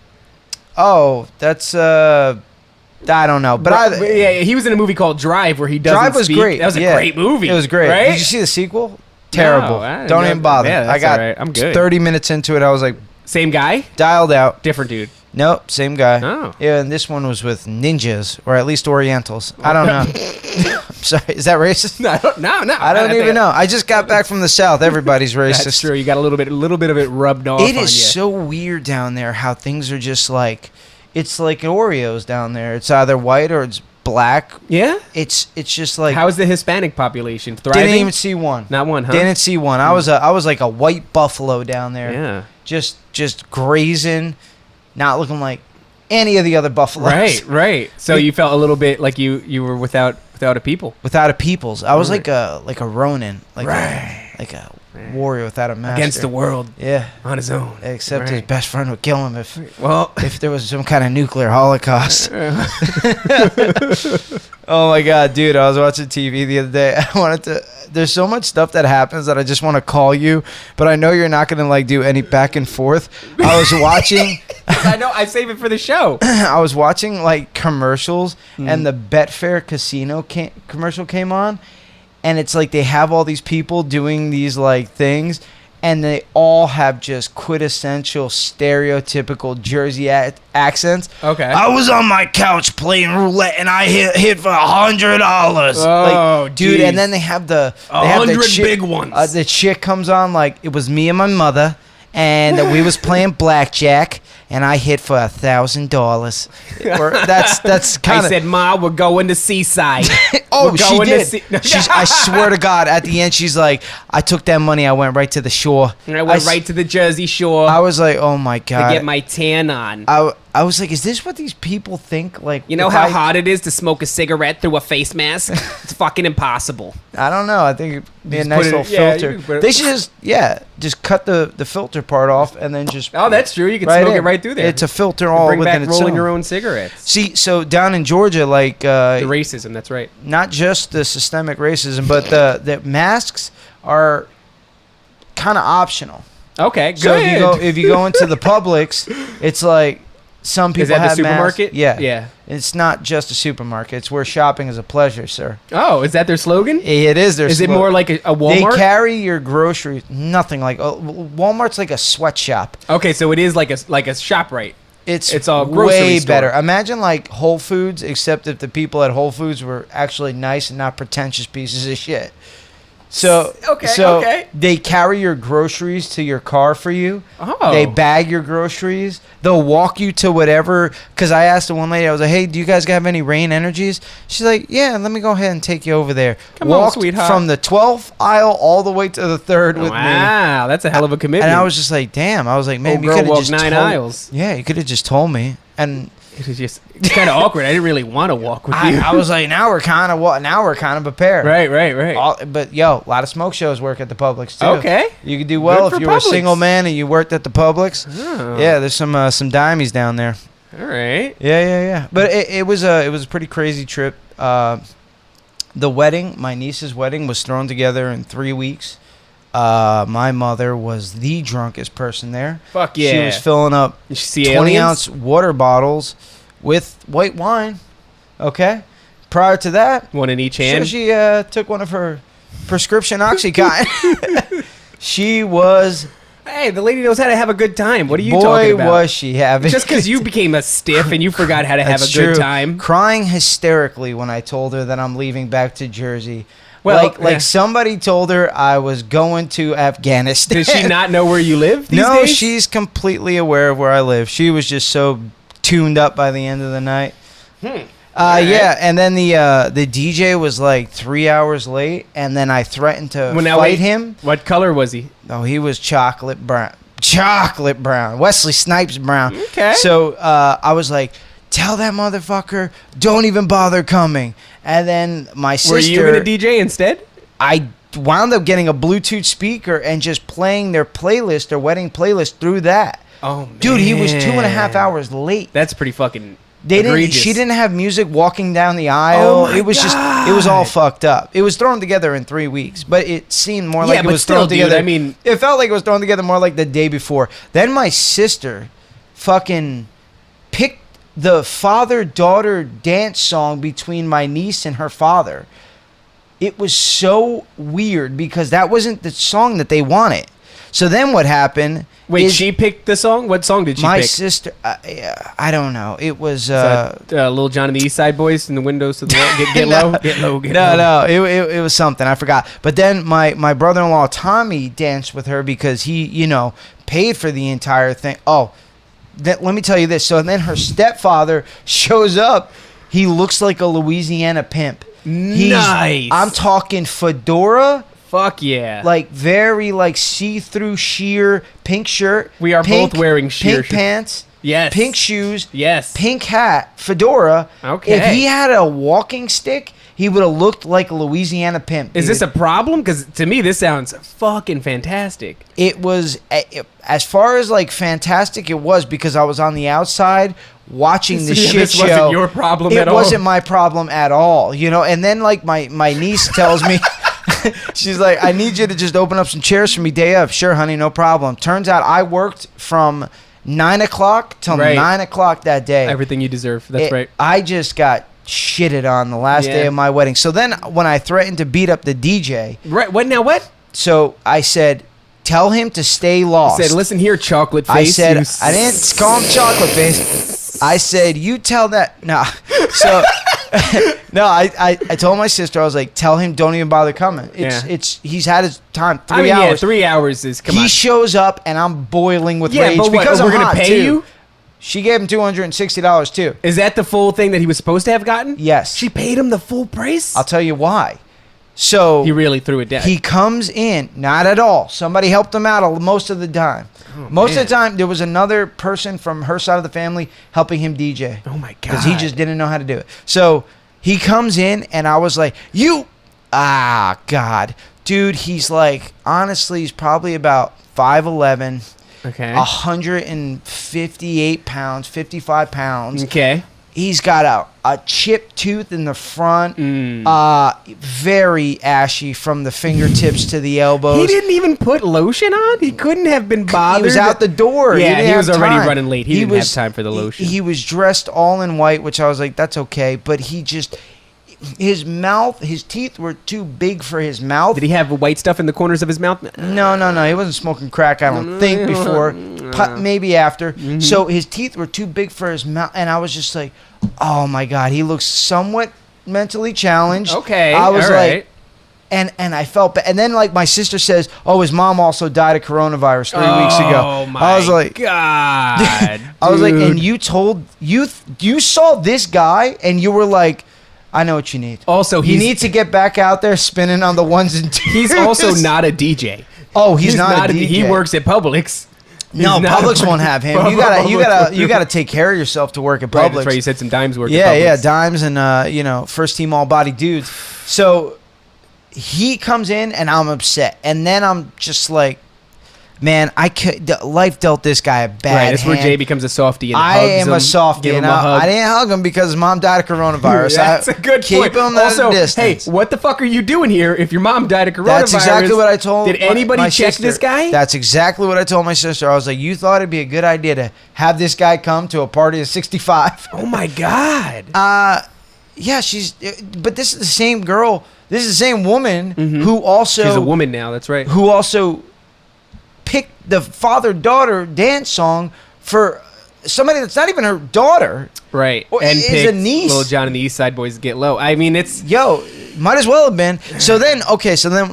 Oh, that's I don't know, but yeah, he was in a movie called Drive where he doesn't Drive was speak. great. That was a Yeah. great movie. It was great. Right? Did you see the sequel? Terrible. I didn't Don't know- even bother. Yeah, that's I got all right. I'm good. 30 minutes into it. I was like Same guy, dialed out. different dude. Nope, same guy. Oh. Yeah, and this one was with ninjas, or at least Orientals. I don't know. I'm sorry, is that racist? No. I don't even know. I just got back from the South. Everybody's racist. That's true. You got a little bit of it rubbed off. It on is you. so weird down there how things are just like, it's like Oreos down there. It's either white or it's black. Yeah. It's just like How's the Hispanic population thriving? didn't even see one. Not one, huh? Didn't see one. I was like a white buffalo down there. Yeah. Just grazing, not looking like any of the other buffaloes. Right. So you felt a little bit like you were without a people. Without a peoples. I was Right. like a Ronin, like a warrior without a master. Against the world Yeah. on his own. Except his Right. best friend would kill him Well, if there was some kind of nuclear holocaust. Oh my god, dude! I was watching TV the other day. I wanted to. There's so much stuff that happens that I just want to call you, but I know you're not gonna like do any back and forth. I was watching. I know I save it for the show. I was watching like commercials, and the Betfair casino commercial came on, and it's like they have all these people doing these like things, and they all have just quintessential stereotypical Jersey accents. Okay. I was on my couch playing roulette, and I hit for $100. Oh, like, dude! geez. And then they have the 100 big ones. The chick comes on like it was me and my mother, and we was playing blackjack. And I hit for $1,000. Or that's kind I of. said, Ma, we're going to Seaside. Oh, We're she going did. to I swear to God, at the end, she's like, I took that money, I went right to the shore. And I went s- right to the Jersey Shore I was like, oh my to God. get my tan on. I was like, is this what these people think? Like, You know if how I- hard it is to smoke a cigarette through a face mask? It's fucking impossible. I don't know. I think it'd be a Just nice put it- little yeah, you filter. can put it- They should just cut the filter part off and then just. Oh, that's true. You can smoke it in. right through there. It's a filter all Bring within back its rolling own. your own cigarettes. See, so down in Georgia, like The racism, that's right. not just the systemic racism, but the masks are kind of optional. Okay, good. So if you go into the Publix, it's like some people Is that the have masks. supermarket? Yeah. Yeah. It's not just a supermarket. It's where shopping is a pleasure, sir. Oh, is that their slogan? It is their Is it slogan. more like a They Walmart? carry your groceries. Nothing like Walmart's like a sweatshop. Okay, so it is like a ShopRite. It's all grocery way store. better. Imagine like Whole Foods, except if the people at Whole Foods were actually nice and not pretentious pieces of shit. So Okay. they carry your groceries to your car for you. Oh. They bag your groceries. They'll walk you to whatever. Because I asked the one lady, I was like, "Hey, do you guys have any Rain Energies?" She's like, "Yeah, let me go ahead and take you over there." Come on, Walked sweetheart. from the 12th aisle all the way to the 3rd with me. Wow, that's a hell of a commitment. And I was just like, "Damn!" I was like, "Man, Old you girl could have walked just 9 told- aisles. Yeah, you could have just told me." And it's kind of awkward. I didn't really want to walk with you. I was like, "Now we're kind of prepared." Right. But yo, a lot of smoke shows work at the Publix too. Okay. You could do well Good if for you were a Publix. single man and you worked at the Publix. Oh. Yeah, there's some dimies down there. All right. Yeah. But it was a pretty crazy trip. The wedding, my niece's wedding, was thrown together in 3 weeks. My mother was the drunkest person there. Fuck yeah. She was filling up You see 20-ounce water bottles with white wine. Okay. Prior to that, One in each sure, hand. she took one of her prescription Oxycontin. She was, Hey, the lady knows how to have a good time. What are you boy, talking about? was she having. Just because you became a stiff and you forgot how to have a That's good true. time. Crying hysterically when I told her that I'm leaving back to Jersey. Well, yeah. like somebody told her I was going to Afghanistan. Does she not know where you live these No, days? she's completely aware of where I live. She was just so tuned up by the end of the night. Alright. Yeah, and then the DJ was like 3 hours late, and then I threatened to Well, now fight wait. him. What color was he? Oh, he was chocolate brown. Chocolate brown. Wesley Snipes brown. Okay. So I was like, tell that motherfucker, don't even bother coming. And then my sister... Were you going to DJ instead? I wound up getting a Bluetooth speaker and just playing their playlist, their wedding playlist, through that. Oh, man. Dude, he was 2.5 hours late. That's pretty fucking They didn't. egregious. She didn't have music walking down the aisle. Oh my it was just. It was all fucked up. It was thrown together in 3 weeks, but it seemed more like Yeah, it but was still, thrown dude, together. I mean- it felt like it was thrown together more like the day before. Then my sister, fucking, picked the father-daughter dance song between my niece and her father. It was so weird because that wasn't the song that they wanted. So then what happened? Wait, is she picked the song? What song did she my pick? sister. I don't know. It was. Is that, Little John and the East Side Boys in the windows to the wall? Get No. low, get low, get No, low. no, it was something I forgot. But then my brother-in-law Tommy danced with her because he paid for the entire thing. Oh, let me tell you this. So then her stepfather shows up. He looks like a Louisiana pimp. Nice. I'm talking fedora, Fuck yeah. like very like see-through sheer pink shirt. We are pink- both wearing sheer pink shirts. pants. Yes. Pink shoes. Yes. Pink hat, fedora. Okay. If he had a walking stick, he would have looked like a Louisiana pimp. Is dude. this a problem? Because to me, this sounds fucking fantastic. It was as far as like fantastic. It was because I was on the outside watching the So, yeah, shit this show. wasn't your problem at all. It wasn't my problem at all. And then like my niece tells me. She's like, I need you to just open up some chairs for me day of. Sure, honey, no problem. Turns out I worked from 9 o'clock till Right. 9 o'clock that day. Everything you deserve. That's right. I just got shitted on the last Yeah. day of my wedding. So then when I threatened to beat up the DJ, Right. What now? What? so I said, tell him to stay lost. Said, listen here, chocolate face. I said, you I didn't call him chocolate face. I said, you tell that. No. So, no, I told my sister, I was like, tell him don't even bother coming. He's had his time, 3 I mean, hours. Yeah, 3 hours is, come he on. shows up and I'm boiling with Yeah, rage but what, because we're I'm gonna hot, pay too. you? She gave him $260 too. Is that the full thing that he was supposed to have gotten? Yes. She paid him the full price? I'll tell you why. So He really threw it down. he comes in, not at all. Somebody helped him out most of the time. Most man. of the time, there was another person from her side of the family helping him DJ. Oh, my God. Because he just didn't know how to do it. So he comes in, and I was like, God. Dude, he's like, honestly, he's probably about 5'11", Okay. 158 pounds, 55 pounds. Okay. He's got a chipped tooth in the front, very ashy from the fingertips to the elbows. He didn't even put lotion on? He couldn't have been bothered? He was out the door. Yeah, didn't he was have already time. running late. He didn't have time for the lotion. He was dressed all in white, which I was like, that's okay. But he just, his mouth, his teeth were too big for his mouth. Did he have white stuff in the corners of his mouth? No. He wasn't smoking crack, I don't think, before. Maybe after. So his teeth were too big for his mouth. And I was just like, oh my God, he looks somewhat mentally challenged. Okay, I was all like, right. and I felt bad. And then like my sister says, oh, his mom also died of coronavirus 3 weeks ago. Oh my I was like, God. I was like, dude. and you saw this guy and you were like, I know what you need. Also, you need to get back out there spinning on the ones and twos. He's also not a DJ. Oh, he's not a DJ. He works at Publix. No, He's not Publix a- won't have him. You gotta take care of yourself to work at Publix. Right, that's right. You said some dimes work Yeah, at Publix. dimes and first team all body dudes. So he comes in and I'm upset, and then I'm just like, man, life dealt this guy a bad Right, that's where hand. Jay becomes a softie and I hugs am him, a softie, give him and a hug. I didn't hug him because his mom died of coronavirus. That's a good keep point. him at Also, a distance. hey, what the fuck are you doing here if your mom died of coronavirus? That's exactly what I told. Did anybody my check sister. this guy? That's exactly what I told my sister. I was like, you thought it'd be a good idea to have this guy come to a party of 65? Oh my God. Yeah, but this is the same girl. This is the same woman who also. She's a woman now. That's right. Who also picked the father-daughter dance song for somebody that's not even her daughter. Right. Or And is picked a niece. Little John and the East Side Boys Get Low. I mean, it's... Yo, might as well have been. So then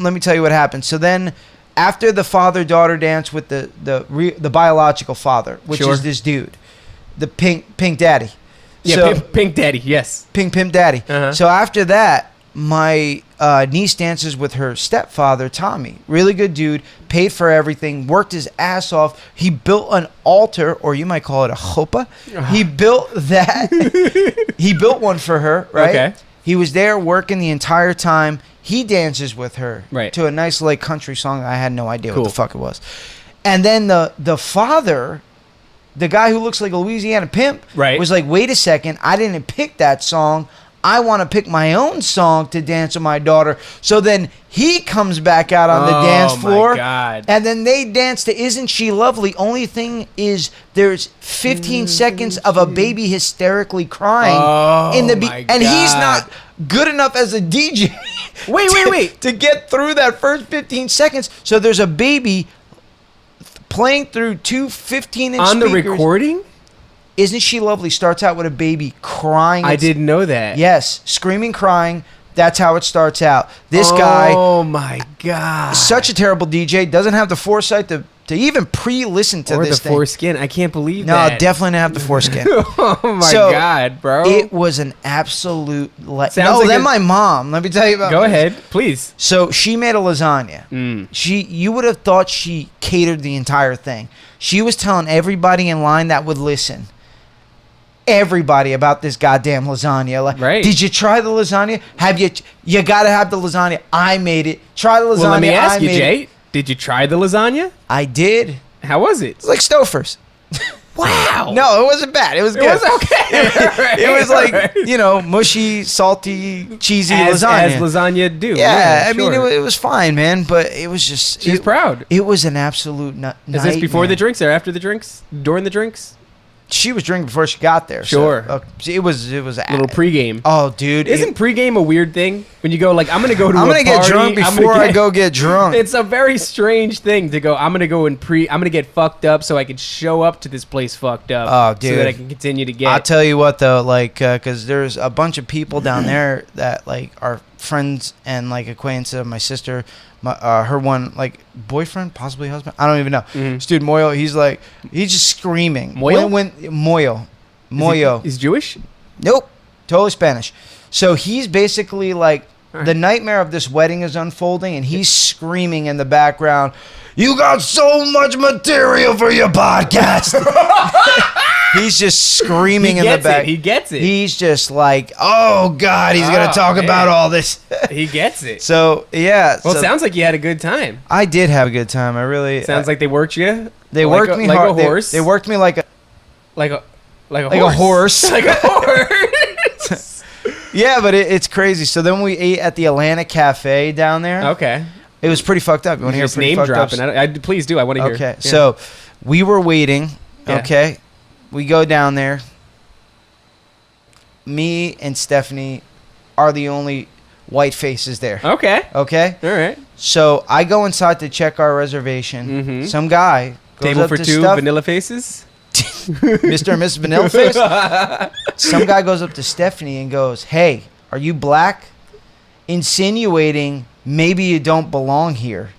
let me tell you what happened. So then, after the father-daughter dance with the biological father, which Sure. is this dude, the pink daddy. Yeah, So- Pink Daddy, yes. Pimp Daddy. Uh-huh. So after that, my niece dances with her stepfather, Tommy. Really good dude. Paid for everything. Worked his ass off. He built an altar, or you might call it a chuppah. He built that. He built one for her, right? Okay. He was there working the entire time. He dances with her Right. to a nice like country song. I had no idea Cool. what the fuck it was. And then the father, the guy who looks like a Louisiana pimp, Right. was like, wait a second, I didn't pick that song. I want to pick my own song to dance with my daughter. So then he comes back out on the dance floor. Oh, my God. And then they dance to Isn't She Lovely? Only thing is there's 15 seconds of a baby hysterically crying Oh, in the my and he's God. not good enough as a DJ. Wait. to get through that first 15 seconds. So there's a baby playing through two 15-inch On the speakers. recording? Isn't She Lovely starts out with a baby crying. I It's- didn't know that. Yes, screaming, crying. That's how it starts out. This guy, Oh, my God. such a terrible DJ, doesn't have the foresight to even pre-listen to Or this the thing. foreskin. I can't believe No, that. definitely didn't have the foreskin. Oh, my So, God, bro. It was an absolute... Sounds no, like then a- my mom. Let me tell you about Go this. ahead, please. So she made a lasagna. Mm. You would have thought she catered the entire thing. She was telling everybody in line that would listen, everybody about this goddamn lasagna. Like, Right. did you try the lasagna? You got to have the lasagna. I made it. Try the lasagna. Well, let me ask I you, made Jay. it. Did you try the lasagna? I did. How was it? It's like Stouffer's. Wow. No, it wasn't bad. It was It good. was okay. It was like, Alright. mushy, salty, cheesy as lasagna. lasagna do. Yeah, I mean, sure. it was fine, man, but it was just... She's proud. It was an absolute Is this before the nightmare. drinks or after the drinks? During the drinks? She was drinking before she got there. Sure. So, it was Little pregame. Oh, dude. Isn't pregame a weird thing? When you go like, I'm gonna go to I'm a going to get party, drunk I'm before gonna I go get drunk. It's a very strange thing to go. I'm gonna go and I'm gonna get fucked up so I can show up to this place fucked up. Oh, so that I dude. can continue to I'll get. tell you what, though, like, because there's a bunch of people down there that, like, are friends and, like, acquaintances of my sister. Her one, like, boyfriend, possibly husband. I don't even know. Mhm. This dude, Moyo, he's just screaming. Moyo? Moyo. Is Jewish? Nope. Totally Spanish. So he's basically like, All right. the nightmare of this wedding is unfolding, and he's screaming in the background, "You got so much material for your podcast." He's just screaming He in the gets back. it. He gets it. He's just like, "Oh God, he's gonna Oh, talk man. about all this." He gets it. So yeah. Well, so it sounds like you had a good time. I did have a good time. I really Sounds like they worked you. they like worked me like hard. a horse. They worked me like a. like a Like a like a horse. Like a horse. Yeah, but it's crazy. So then we ate at the Atlantic Cafe down there. Okay. It was pretty fucked up. You want to hear Just pretty name fucked up dropping. Please do. I want to hear. Okay, Yeah. so we were waiting. Yeah. Okay, we go down there. Me and Stephanie are the only white faces there. Okay. Okay, All right. so I go inside to check our reservation. Mhm. Some guy goes Table up for to two. stuff, Vanilla faces. Mr. and Miss Vanilla Face. Some guy goes up to Stephanie and goes, "Hey, are you black?" Insinuating maybe you don't belong here.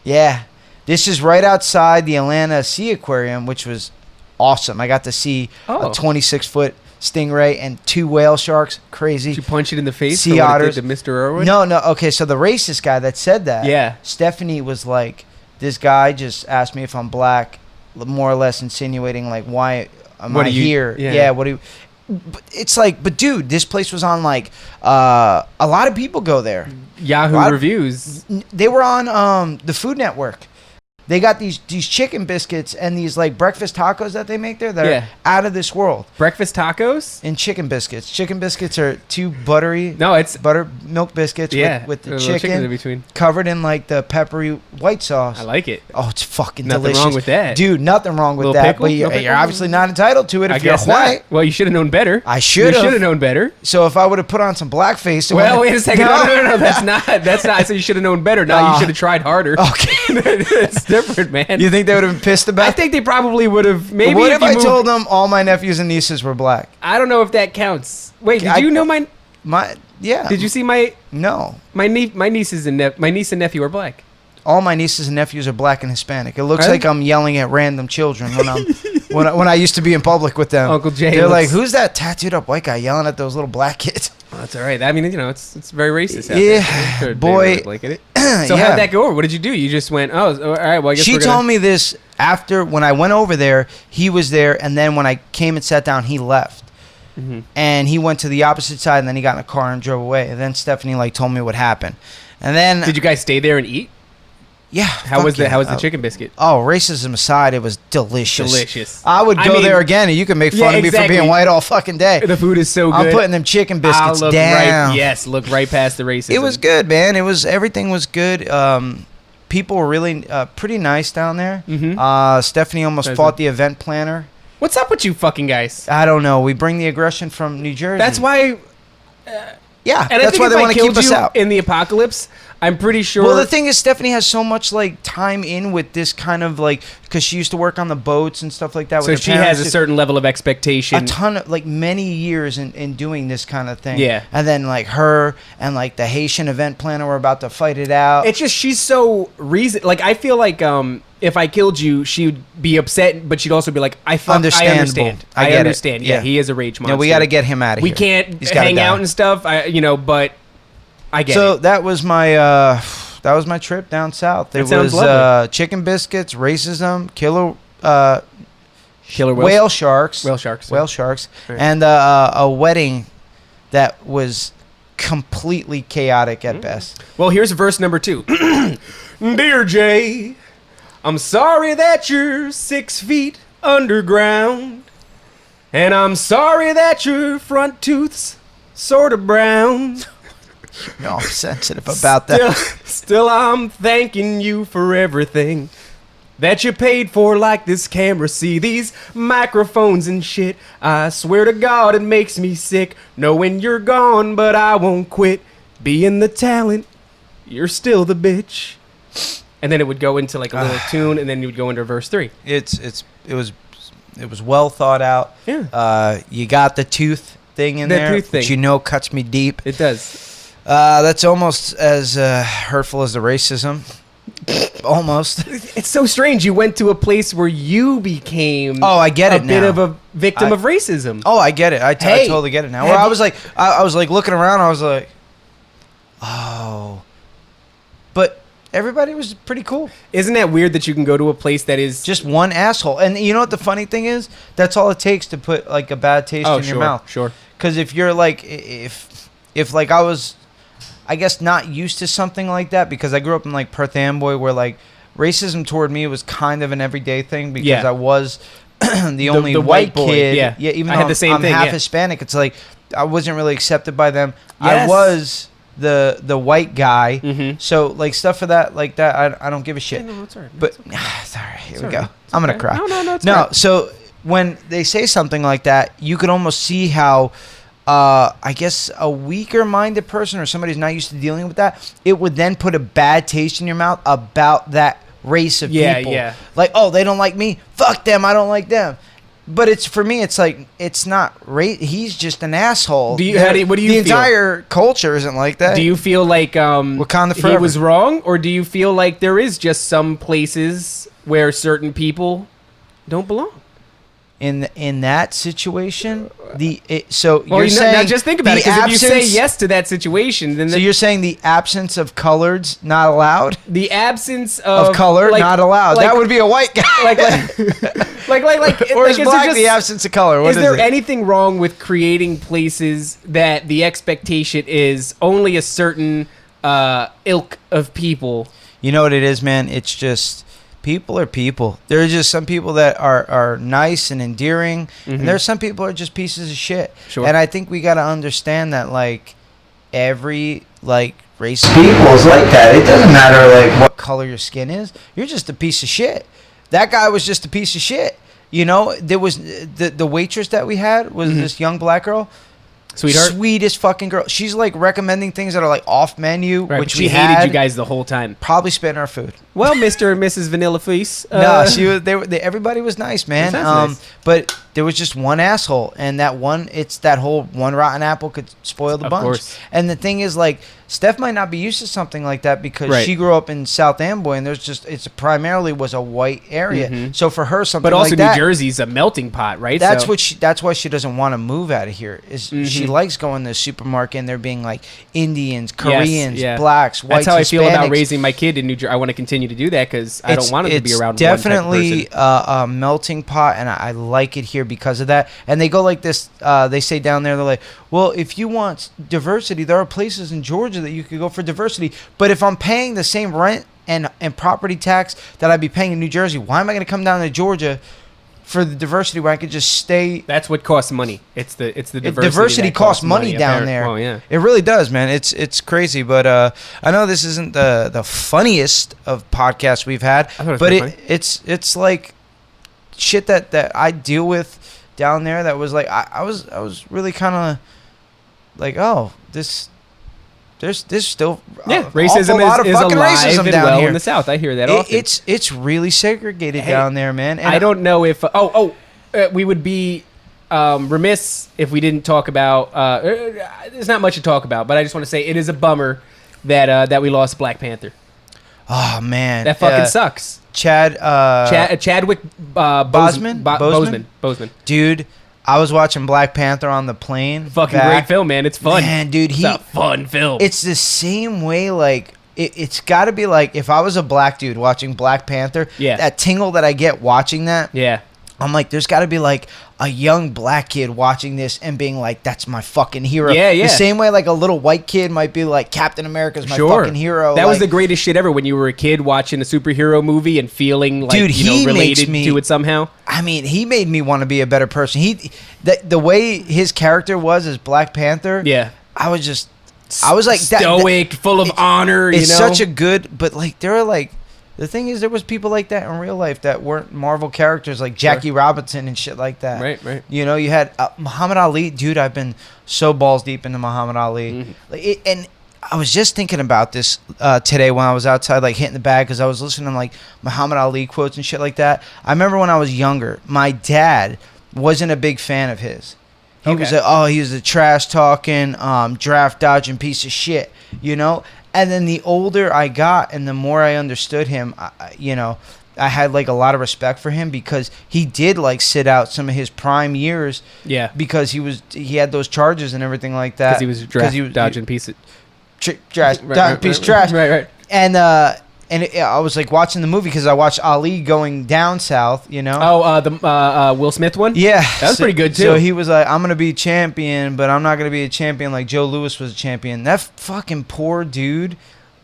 Yeah. This is right outside the Atlanta Sea Aquarium, which was awesome. I got to see Oh. a 26-foot stingray and 2 whale sharks. Crazy. Did you punch it in the face? Sea for what it otters. did to Mr. Irwin? No. Okay, so the racist guy that said that, Yeah. Stephanie was like, this guy just asked me if I'm black, more or less insinuating, like, why am What I do you- here? yeah. What do you... But it's like, but dude, this place was on like, a lot of people go there. Yahoo What? reviews. They were on the Food Network. They got these chicken biscuits and these like breakfast tacos that they make there that Yeah. are out of this world. Breakfast tacos? And chicken biscuits. Chicken biscuits are 2 buttery No, it's buttermilk biscuits yeah. with the a little chicken in between. covered in like the peppery white sauce. I like it. Oh, it's fucking Nothing delicious. wrong with that. Dude, nothing wrong with Little that. pickle? But you're, No pickle? you're obviously not entitled to it I if you're guess white. not. Well, you should have known better. I You should should have have. known better. So if I would have put on some blackface. it Well, wouldn't- wait a second. No. That's not. I said you should have known better. No, Nah. you should have tried harder. Okay. It's different, man. You think they would have been pissed about I think they probably would have. Maybe what if if you I moved- told them all my nephews and nieces were black? I don't know if that counts. Wait, did I- you know my? Yeah. Did you see my No. nieces and my niece and nephew are black? All my nieces and nephews are black and Hispanic. It looks Are they? like I'm yelling at random children when I'm when I used to be in public with them. Uncle Jay They're like, looks- "Who's that tattooed up white guy yelling at those little black kids?" Well, that's all right. I mean, it's very racist. Out Yeah, there. I'm sure they boy. don't like it. So Yeah. how'd that go over? What did you do? You just went, oh, all right. Well, I guess She we're gonna... told me this after when I went over there. He was there, and then when I came and sat down, he left. Mhm. And he went to the opposite side, and then he got in a car and drove away. And then Stephanie like told me what happened. And then Did you guys stay there and eat? yeah, How fuck was the yeah. How was the chicken biscuit? Oh, racism aside, it was delicious. Delicious. I would I go mean- there again, and you can make fun Yeah, of me for exactly. being white all fucking day. The food is so good. I'm putting them chicken biscuits I'll look down. Right, yes, look right past the racism. It was good, man. It was everything was good. People were really pretty nice down there. Mhm. Stephanie almost That's fought it. the event planner. What's up with you fucking guys? I don't know. We bring the aggression from New Jersey. That's why. Yeah, And I that's think why if they I want to killed keep us you out. in the apocalypse, I'm pretty sure. Well, the thing is, Stephanie has so much like time in with this kind of like because she used to work on the boats and stuff like that. so with her she parents. has a certain level of expectation. A ton of like many years in doing this kind of thing. Yeah. and then like her and like the Haitian event planner were about to fight it out. It's just she's so Like I feel like if I killed you, she would be upset, but she'd also be like, I Understandable. understand. I I get it. understand. Yeah, Yeah. he is a rage monster. Yeah, we got to get him out of We here. can't He's gotta hang die. out and stuff. But I get So it. that was my trip down south. That It sounds was lovely. chicken biscuits, racism, killer Killer whale sharks, Whale sharks. whale sharks, Right. and a wedding that was completely chaotic at best. Well, here's verse number 2. Dear Jay, I'm sorry that you're 6 feet underground. And I'm sorry that your front tooth's sort of brown. No, I'm sensitive about that. Still, I'm thanking you for everything that you paid for, like this camera. See these microphones and shit. I swear to God, it makes me sick knowing you're gone, but I won't quit being the talent. You're still the bitch. And then it would go into like a little tune, and then you would go into verse 3. It was well thought out. Yeah. You got the tooth thing in The there, tooth which thing. you know cuts me deep. It does. That's almost as hurtful as the racism. Almost. It's so strange. You went to a place where you became Oh, I get it a bit now. of a victim of racism. Oh, I get it. I Hey, totally get it now. have Where I you- was like, I was like looking around. I was like, oh, but everybody was pretty cool. Isn't that weird that you can go to a place that is Just one asshole. And you know what the funny thing is? That's all it takes to put like a bad taste in your mouth. Sure. Because if you're like, if like I was, I guess not used to something like that because I grew up in like Perth Amboy where like racism toward me was kind of an everyday thing because Yeah. I was the only the white white boy, kid. yeah. Even I though had the same I'm thing, half yeah. Hispanic, it's like I wasn't really accepted by them. Yes. I was the white guy. Mhm. So like stuff for that like that, I don't give a shit. No, it's all right. But sorry, here we all go. right. It's I'm gonna okay. cry. No, it's no. all right. So when they say something like that, you could almost see how, I guess, a weaker-minded person or somebody who's not used to dealing with that, it would then put a bad taste in your mouth about that race of people. Yeah. Like, oh, they don't like me. Fuck them. I don't like them. But it's for me. It's like it's not race. He's just an asshole. What do you The feel? entire culture isn't like that. Do you feel like Wakanda he forever. was wrong, or do you feel like there is just some places where certain people don't belong? In that situation, so Well, you're saying now just think about it. the Because if you say absence- yes to that situation, then So you're saying the absence of coloreds not allowed? the absence Of color not allowed. like- That would be a white guy. like or is there black just- the absence of color? What is there it? anything wrong with creating places that the expectation is only a certain ilk of people? You know what it is, man? It's just people are people. There are just some people that are nice and endearing, and there's some people who are just pieces of shit. Sure. And I think we got to understand that, like, every, like, race of people is like that. It doesn't matter, like, what color your skin is. You're just a piece of shit. That guy was just a piece of shit. You know, there was the waitress that we had was this young black girl. Sweetheart? Sweetest fucking girl. She's like recommending things that are like off menu, Right, which but we she hated had. you guys the whole time. Probably spitting our food. Well, Mr. and Mrs. Vanilla Fleece. No, she was. Everybody was nice, man. That sounds nice. But there was just one asshole, and that one. It's that whole one rotten apple could spoil the Of bunch. course. And the thing is, like, Steph might not be used to something like that because Right. she grew up in South Amboy, and it's primarily was a white area. So for her, something But also like that, New Jersey's a melting pot, right? That's So- what that's why she doesn't want to move out of here. Is she likes going to the supermarket and there being like Indians, Koreans, yeah. blacks, whites, That's how I feel about Hispanics. raising my kid in New Jersey. I want to continue to do that because I don't want him to be around It's definitely one type of person. a melting pot, and I like it here because of that. And they go like this. They say down there, they're like, well, if you want diversity, there are places in Georgia that you could go for diversity. But if I'm paying the same rent and property tax that I'd be paying in New Jersey, why am I going to come down to Georgia for the diversity where I could just stay? That's what costs money. It's the diversity. Diversity that costs money down apparently. there. Well, yeah. It really does, man. It's crazy, but I know this isn't the funniest of podcasts we've had, I thought it was but pretty funny. it's like shit that I deal with down there. That was like I was really kind of like, oh, there's still Racism lot of is fucking alive racism and down well here. in the South. I hear that often. It's really segregated Hey, down there, man. And I don't know if we would be remiss if we didn't talk about. There's not much to talk about, but I just want to say it is a bummer that we lost Black Panther. Oh man, That fucking sucks. Chadwick Boseman. Boseman? Boseman. Dude, I was watching Black Panther on the plane. Fucking back. great film, man. It's fun. Man, dude, it's a fun film. It's the same way, like, it's got to be like if I was a black dude watching Black Panther, Yeah. that tingle that I get watching that, yeah. I'm like, there's got to be like a young black kid watching this and being like, that's my fucking hero. Yeah, yeah. The same way like a little white kid might be like, Captain America's my fucking hero. That was the Like, greatest shit ever when you were a kid watching a superhero movie and feeling like Dude, he related makes me- to it somehow. I mean, he made me want to be a better person. The way his character was as Black Panther, Yeah. I was like Stoic, full of honor, It's you know? such a good, but like there are like the thing is there was people like that in real life that weren't Marvel characters like Jackie Robinson and shit like that. Right. You know, you had Muhammad Ali, dude. I've been so balls deep into Muhammad Ali, Mm-hmm. and I was just thinking about this today when I was outside, like hitting the bag, because I was listening to like Muhammad Ali quotes and shit like that. I remember when I was younger, my dad wasn't a big fan of his. He was he was a trash talking, draft dodging piece of shit, you know. And then the older I got and the more I understood him, I had like a lot of respect for him because he did like sit out some of his prime years. Yeah. Because he had those charges and everything like that. Because he was draft dodging pieces. Trash, piece of trash. Right. And I was like watching the movie because I watched Ali going down south, you know. Oh, the Will Smith one? Yeah, That was pretty good, too. So he was like, "I'm gonna be a champion, but I'm not gonna be a champion like Joe Louis was a champion." That fucking poor dude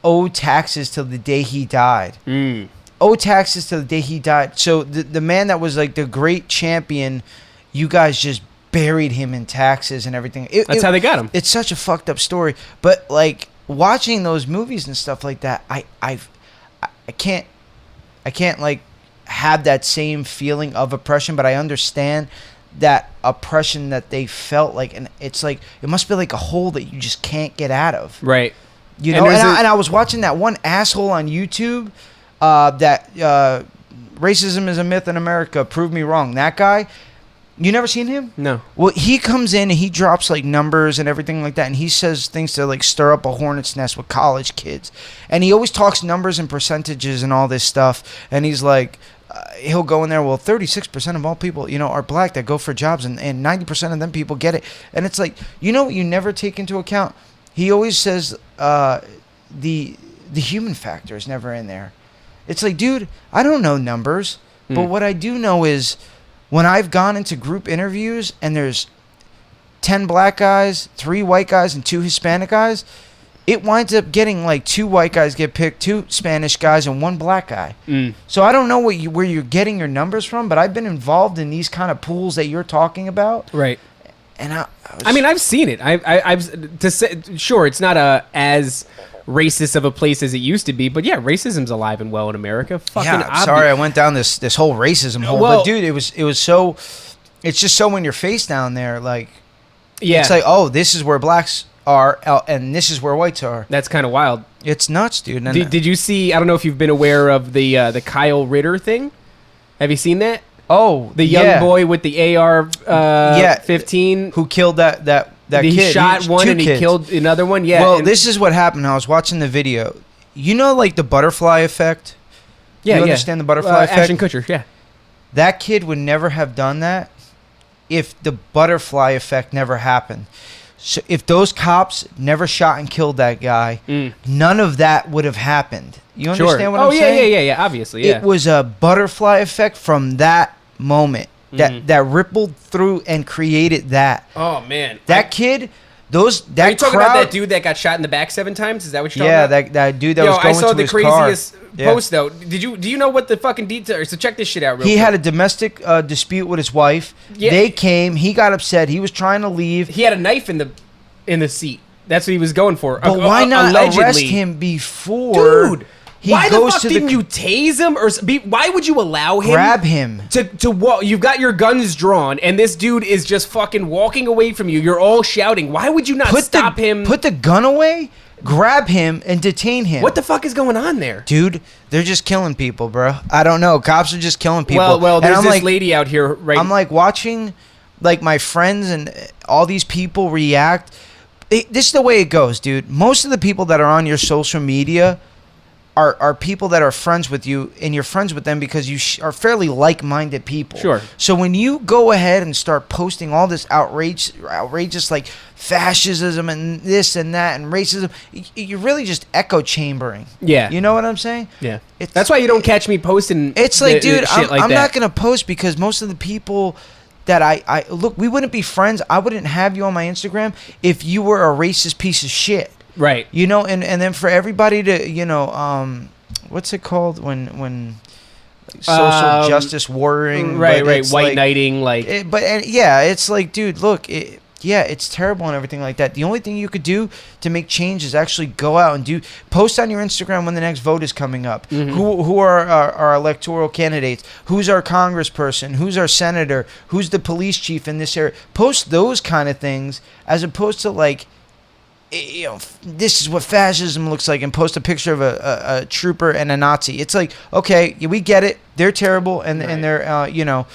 owed taxes till the day he died. owe taxes to the day he died. So the man that was like the great champion, you guys just buried him in taxes and everything. That's how they got him. It's such a fucked up story. But like watching those movies and stuff like that, I can't like have that same feeling of oppression, but I understand that oppression that they felt like, and it's like it must be like a hole that you just can't get out of. Right. You know, and I was watching that one asshole on YouTube that racism is a myth in America. Prove me wrong. That guy, you never seen him? No. Well, he comes in and he drops like numbers and everything like that, and he says things to like stir up a hornet's nest with college kids, and he always talks numbers and percentages and all this stuff, and he's like. He'll go in there. Well, 36% of all people, are black that go for jobs, and 90% of them people get it. And it's like, what you never take into account. He always says the human factor is never in there. It's like, dude, I don't know numbers, but what I do know is when I've gone into group interviews and there's 10 black guys, 3 white guys, and 2 Hispanic guys. It winds up getting like 2 white guys get picked, 2 Spanish guys, and 1 black guy. So I don't know where you're getting your numbers from, but I've been involved in these kind of pools that you're talking about. Right. And I've seen it. I've to say, sure, it's not as racist of a place as it used to be, but yeah, racism's alive and well in America. Fucking I'm sorry I went down this whole racism hole, Well, but dude, it was so. It's just so in your face down there, like. Yeah. It's like, oh, this is where blacks are, and this is where whites are. That's kind of wild. It's nuts, dude. And Did you see? I don't know if you've been aware of the Kyle Ritter thing. Have you seen that? Oh, The young boy with the AR-15 who killed that kid. He shot one 2 and kids. he killed another one. Yeah. Well, and- this is what happened. I was watching the video. Like the butterfly effect. Yeah, you understand the butterfly effect? Ashton Kutcher. Yeah. That kid would never have done that if the butterfly effect never happened. So if those cops never shot and killed that guy, none of that would have happened. You understand what I'm saying? Yeah. Obviously, yeah. It was a butterfly effect from that moment that rippled through and created that. Oh man, That kid, that Are you talking crowd, about that dude that got shot in the back 7 times? Is that what you're talking about? Yeah, that dude that was going I saw to the his craziest car. Yeah. post though. Do you know what the fucking details? So check this shit out real He quick. had a domestic dispute with his wife. Yeah. They came. He got upset. He was trying to leave. He had a knife in the seat. That's what he was going for. But why not allegedly. arrest him before Dude? he Why the goes fuck to didn't you tase him why would you allow him? grab him? To walk, you've got your guns drawn, and this dude is just fucking walking away from you. You're all shouting. Why would you not stop him? Put the gun away, grab him, and detain him. What the fuck is going on there? Dude, they're just killing people, bro. I don't know. Cops are just killing people. Well, And there's I'm this like, lady out here right. I'm like watching, like my friends and all these people react. This is the way it goes, dude. Most of the people that are on your social media are people that are friends with you, and you're friends with them because you are fairly like-minded people. Sure. So when you go ahead and start posting all this outrageous like fascism and this and that and racism, you're really just echo chambering. Yeah. You know what I'm saying? Yeah. It's- That's why you don't catch me posting. It's like, dude, shit like I'm that. not gonna post because most of the people that I look, we wouldn't be friends. I wouldn't have you on my Instagram if you were a racist piece of shit. Right. And then for everybody to, what's it called when social justice warring, Right. but it's White like- knighting, like. it's like, dude, look, it's terrible and everything like that. The only thing you could do to make change is actually go out and post on your Instagram when the next vote is coming up. Mm-hmm. Who are our electoral candidates? Who's our congressperson? Who's our senator? Who's the police chief in this area? Post those kind of things as opposed to like, this is what fascism looks like, and post a picture of a trooper and a Nazi. It's like, okay, we get it. They're terrible and they're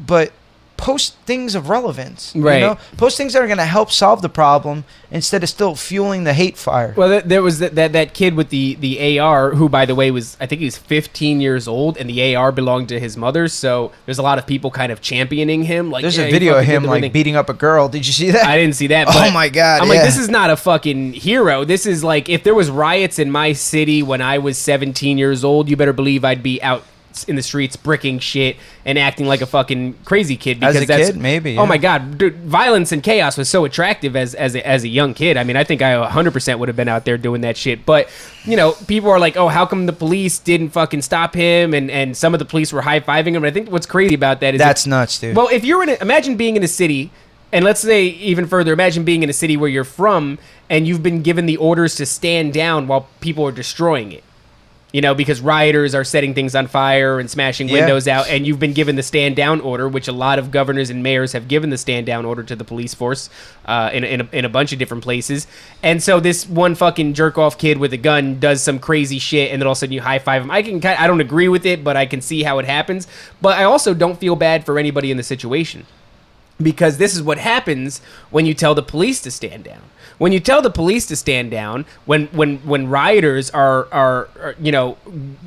but post things of relevance. Right. Post things that are going to help solve the problem instead of still fueling the hate fire. Well, there was that kid with the AR, who, by the way, I think he's 15 years old, and the AR belonged to his mother. So there's a lot of people kind of championing him. Like, there's yeah, a he video of fucking did him the like thing. beating up a girl. Did you see that? I didn't see that. Oh but my God, I'm yeah. like, this is not a fucking hero. This is like, if there was riots in my city when I was 17 years old, you better believe I'd be out in the streets, bricking shit and acting like a fucking crazy kid. Because As a kid, maybe. Oh yeah. my god, dude, violence and chaos was so attractive as a young kid. I mean, I think I 100% would have been out there doing that shit. But you know, people are like, oh, how come the police didn't fucking stop him? And some of the police were high fiving him. And I think what's crazy about that is That's nuts, dude. well, if you're imagine being in a city, and let's say even further, imagine being in a city where you're from and you've been given the orders to stand down while people are destroying it. You know, because rioters are setting things on fire and smashing windows out, and you've been given the stand down order, which a lot of governors and mayors have given the stand down order to the police force in a bunch of different places. And so this one fucking jerk off kid with a gun does some crazy shit, and then all of a sudden you high five him. I don't agree with it, but I can see how it happens. But I also don't feel bad for anybody in the situation. Because this is what happens when you tell the police to stand down. When you tell the police to stand down, when rioters are you know,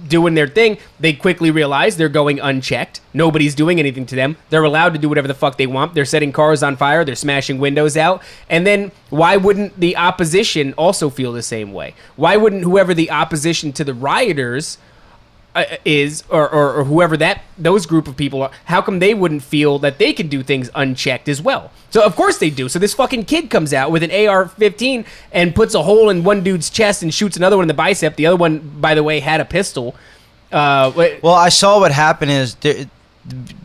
doing their thing, they quickly realize they're going unchecked. Nobody's doing anything to them. They're allowed to do whatever the fuck they want. They're setting cars on fire. They're smashing windows out. And then why wouldn't the opposition also feel the same way? Why wouldn't whoever the opposition to the rioters is, or whoever those group of people are, how come they wouldn't feel that they could do things unchecked as well? So of course they do. So this fucking kid comes out with an AR-15 and puts a hole in one dude's chest and shoots another one in the bicep. The other one, by the way, had a pistol. Well, I saw what happened is the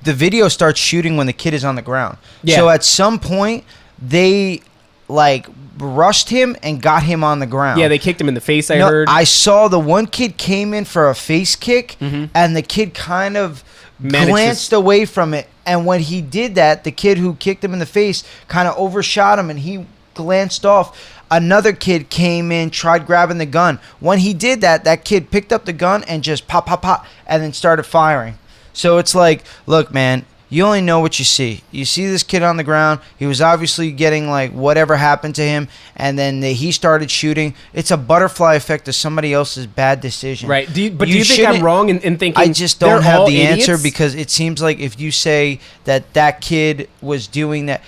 video starts shooting when the kid is on the ground. Yeah. So at some point, they like rushed him and got him on the ground. Yeah, they kicked him in the face, I heard. I saw the one kid came in for a face kick, and the kid kind of glanced away from it. And when he did that, the kid who kicked him in the face kind of overshot him, and he glanced off. Another kid came in, tried grabbing the gun. When he did that, that kid picked up the gun and just pop, pop, pop, and then started firing. So it's like, look, man, you only know what you see. You see this kid on the ground. He was obviously getting like whatever happened to him, and then he started shooting. It's a butterfly effect of somebody else's bad decision. Right. Do you think I'm wrong in thinking I just don't they're have all the answer, idiots? because it seems like if you say that kid was doing that,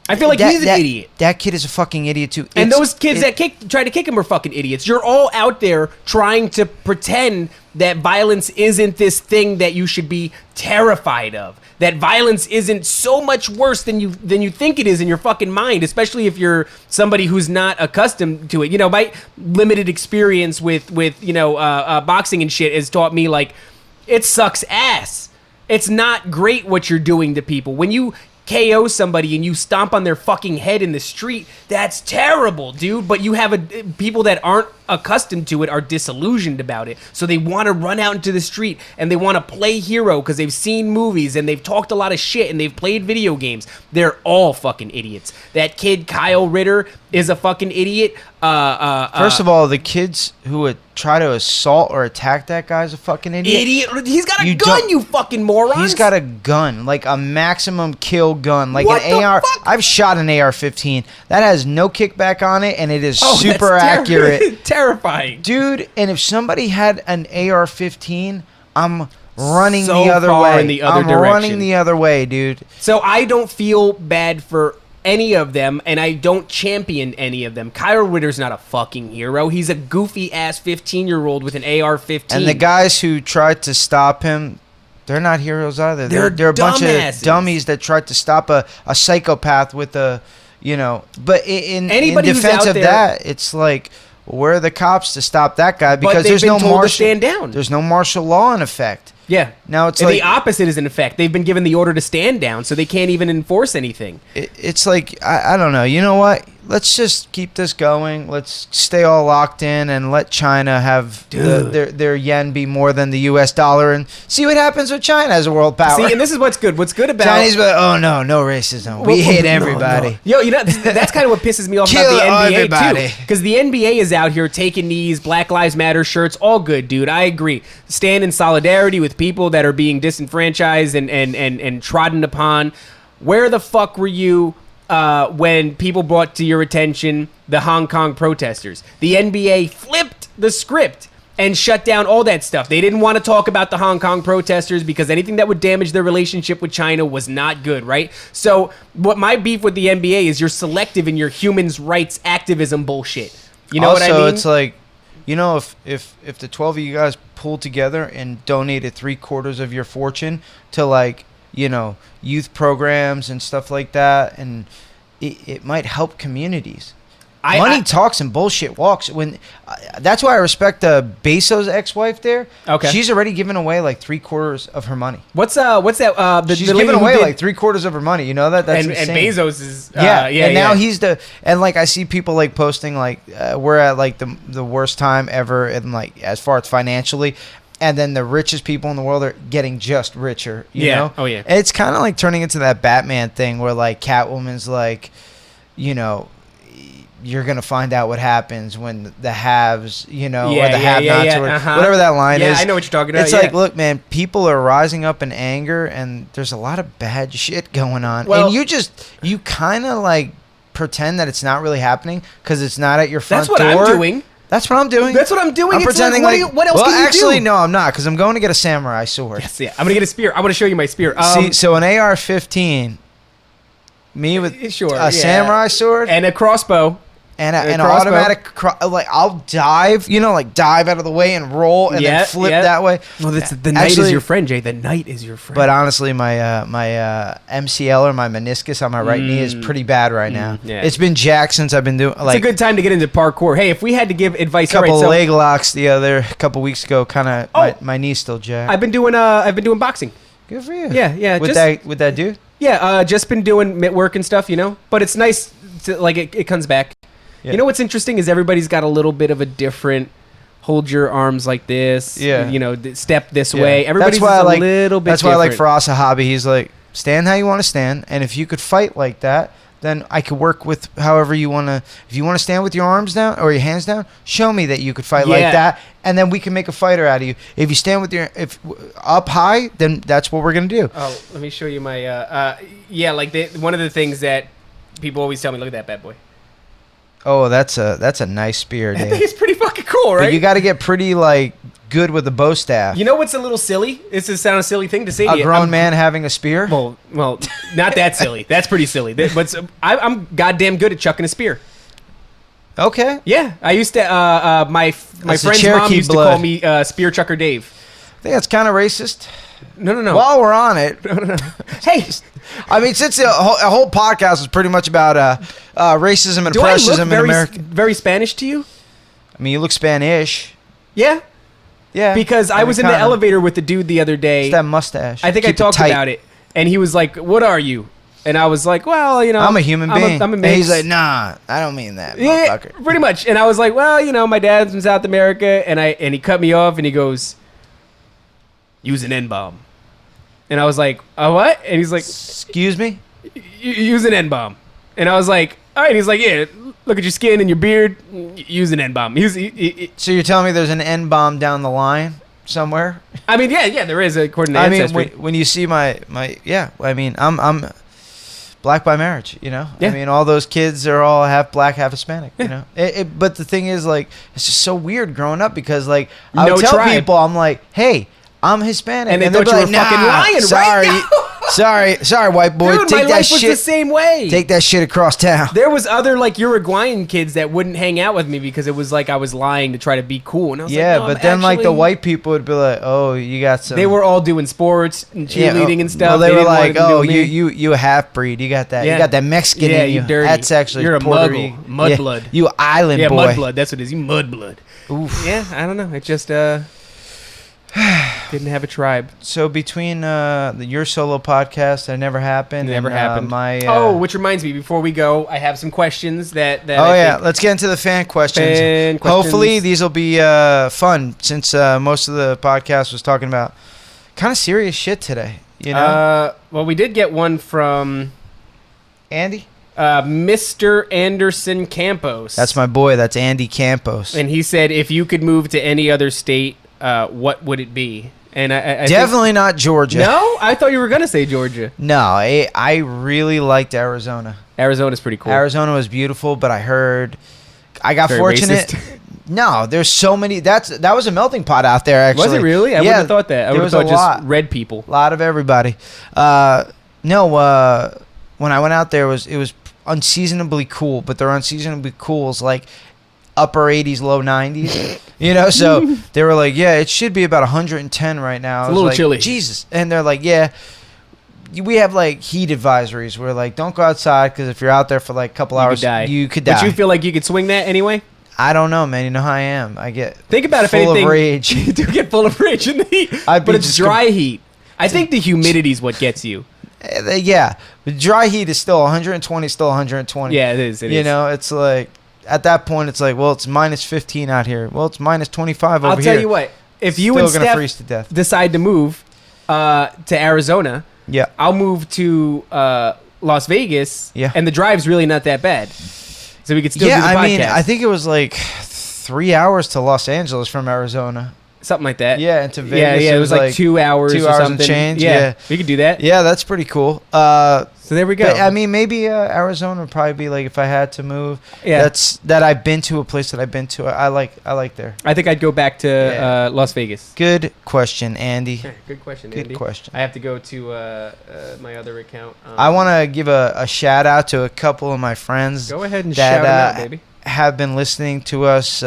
I feel like he's an idiot. That kid is a fucking idiot too. And those kids that tried to kick him are fucking idiots. You're all out there trying to pretend that violence isn't this thing that you should be terrified of. That violence isn't so much worse than you think it is in your fucking mind, especially if you're somebody who's not accustomed to it. You know, my limited experience with you know, boxing and shit has taught me, like, it sucks ass. It's not great what you're doing to people. When you KO somebody and you stomp on their fucking head in the street, that's terrible, dude. But you have people that aren't accustomed to it are disillusioned about it, so they want to run out into the street and they want to play hero because they've seen movies and they've talked a lot of shit and they've played video games. They're all fucking idiots. That kid Kyle Ritter is a fucking idiot. First of all, the kids who would try to assault or attack that guy's a fucking idiot. He's got a gun, you fucking moron. He's got a gun, like a maximum kill gun, like What an the AR. fuck? I've shot an AR-15 that has no kickback on it, and it is Oh, super that's accurate. terrifying. Dude, and if somebody had an AR-15, I'm running So the other far way. in the other I'm direction. running the other way, dude. So I don't feel bad for any of them, and I don't champion any of them. Kyle Ritter's not a fucking hero. He's a goofy ass 15-year-old with an AR-15. And the guys who tried to stop him, they're not heroes either. They're a bunch dumbasses. of dummies that tried to stop a psychopath with a, you know. But in Anybody who's defense out of there- that, it's like, where are the cops to stop that guy? Because they've there's been no told to martial stand down. There's no martial law in effect. Yeah. Now it's And like the opposite is in effect. They've been given the order to stand down, so they can't even enforce anything. it's like I don't know. You know what? Let's just keep this going. Let's stay all locked in and let China have their yen be more than the U.S. dollar, and see what happens with China as a world power. See, and this is what's good. What's good about Chinese, but oh no racism. We hate everybody. Yo, you know, that's kind of what pisses me off Kill about the NBA everybody. too. Because the NBA is out here taking knees, Black Lives Matter shirts, all good, dude. I agree. Stand in solidarity with people that are being disenfranchised and trodden upon. Where the fuck were you when people brought to your attention the Hong Kong protesters? The NBA flipped the script and shut down all that stuff. They didn't want to talk about the Hong Kong protesters because anything that would damage their relationship with China was not good, right? So what my beef with the NBA is, you're selective in your human rights activism bullshit. You know also, what I mean? it's like, you know, if the 12 of you guys pulled together and donated 3/4 of your fortune to, like, youth programs and stuff like that, and it might help communities. Money talks and bullshit walks. That's why I respect Bezos' ex-wife there. Okay. She's already given away like 3/4 of her money. What's that? She's given away like 3/4 of her money. You know that? That's and insane. Bezos is and now he's and like I see people like posting like we're at like the worst time ever, and like as far as financially. And then the richest people in the world are getting just richer, you know? Oh, yeah. It's kind of like turning into that Batman thing where, like, Catwoman's like, you're going to find out what happens when the haves, or the have-nots, or whatever that line is. Yeah, I know what you're talking about. It's like, look, man, people are rising up in anger, and there's a lot of bad shit going on. Well, and you kind of, like, pretend that it's not really happening because it's not at your front door. That's what I'm doing. That's what I'm doing. That's what I'm doing. I'm pretending like, what else can you actually, do? no, I'm not, because I'm going to get a samurai sword. Yes, yeah. I'm going to get a spear. I want to show you my spear. See, so an AR-15, me with a samurai sword, and a crossbow. And an automatic, I'll dive, dive out of the way and roll and then flip that way. Well, the night is your friend, Jay. The night is your friend. But honestly, my MCL or my meniscus on my right knee is pretty bad right now. Yeah. It's been jacked since I've been doing. It's a good time to get into parkour. Hey, if we had to give advice, a couple leg locks a couple weeks ago, kind of my knee's still jacked. I've been doing boxing. Good for you. Yeah. With that dude. Yeah, just been doing mitt work and stuff, But it's nice to it comes back. Yeah. You know what's interesting is everybody's got a little bit of a different hold your arms like this. Yeah. Step this way. Everybody's a little bit That's why different. I like Firas Zahabi. He's like, stand how you want to stand. And if you could fight like that, then I could work with however you want to. If you want to stand with your arms down or your hands down, show me that you could fight like that. And then we can make a fighter out of you. If you stand with your up high, then that's what we're going to do. Oh, let me show you my. One of the things that people always tell me, look at that bad boy. Oh, that's a nice spear, Dave. I think it's pretty fucking cool, right? But you got to get pretty good with the bow staff. You know what's a little silly? It's a silly thing to say to you. A grown man having a spear? Well, not that silly. That's pretty silly. But I'm goddamn good at chucking a spear. Okay. Yeah, I used to. My friend's mom used to call me Spear Chucker Dave. I think that's kind of racist. No. While we're on it, hey, I mean, since a whole podcast is pretty much about racism and oppression in America. Very Spanish to you? I mean, you look Spanish. Yeah. Yeah. Because I was in the elevator with the dude the other day. It's that mustache. I think I talked about it, and he was like, "What are you?" And I was like, "Well, I'm a human being." I'm a mix. And he's like, "Nah, I don't mean that, motherfucker." Yeah, pretty much. And I was like, "Well, my dad's from South America," and he cut me off, and he goes, "Use an N-bomb." And I was like, what? And he's like, excuse me? Use an N-bomb. And I was like, all right. And he's like, yeah, look at your skin and your beard. Use an N-bomb. So you're telling me there's an N-bomb down the line somewhere? I mean, yeah, there is, according to Ancestry. When you see I'm black by marriage, Yeah. I mean, all those kids are all half black, half Hispanic, But the thing is, like, it's just so weird growing up because, like, I would tell people, I'm like, hey, I'm Hispanic. And they thought you were fucking lying, sorry, right? sorry, white boy. Dude, take my that life shit. was the same way. Take that shit across town. There was other, Uruguayan kids that wouldn't hang out with me because it was like I was lying to try to be cool. And I was like, no, but then, the white people would be like, oh, you got some. They were all doing sports and cheerleading and stuff. Well, they were like, oh, you a half-breed. You got that. You got that Mexican in you. You dirty. That's actually You're a Puerto muggle. Mudblood. You island boy. Yeah, mudblood. That's what it is. You mudblood. Oof. Yeah, I don't know. It just didn't have a tribe. So between your solo podcast that never happened, Which reminds me, before we go, I have some questions that let's get into the fan questions. Hopefully these will be fun, since most of the podcast was talking about kind of serious shit today. Well, we did get one from Andy. Mr. Anderson Campos. That's my boy. That's Andy Campos. And he said, if you could move to any other state, what would it be? And I definitely not Georgia. No? I thought you were going to say Georgia. No, I really liked Arizona. Arizona's pretty cool. Arizona was beautiful, but I got very fortunate. Racist. No, there's so many. That was a melting pot out there, actually. Was it really? I wouldn't have thought that. I would have thought just red people. A lot of everybody. When I went out there, it was unseasonably cool, but their unseasonably cool is like upper 80s, low 90s. You know, so they were like, yeah, it should be about 110 right now. It's I a was little like, chilly. Jesus. And they're like, yeah, we have like heat advisories. We're like, don't go outside because if you're out there for like a couple hours, you could die. But you feel like you could swing that anyway? I don't know, man. You know how I am. I get Think about if full anything. of rage. You do get full of rage in the heat. I'd be But it's just dry heat. I think the humidity is what gets you. Yeah, but dry heat is still 120, still 120. Yeah, it is. It you is. know, it's like at that point, it's like, well, it's minus 15 out here. Well, it's minus 25 over I'll here. tell you what. If you Still and gonna Steph freeze to death. decide to move to Arizona, Yeah. I'll move to Las Vegas. Yeah. And the drive's really not that bad. So we could still do the podcast. I mean, I think it was like 3 hours to Los Angeles from Arizona. Something like that. Yeah, and to Vegas. Yeah, it was like 2 hours 2 or hours and something. change, Yeah, yeah. we could do that. Yeah, that's pretty cool. So there we go. But, I mean, maybe Arizona would probably be like if I had to move. Yeah. That I've been to a place that I've been to. I like there. I think I'd go back to Yeah. Las Vegas. Good question, Andy. Good question, Good Andy. question. I have to go to my other account. I want to give a shout out to a couple of my friends Go ahead and that shout them out, baby. have been listening to us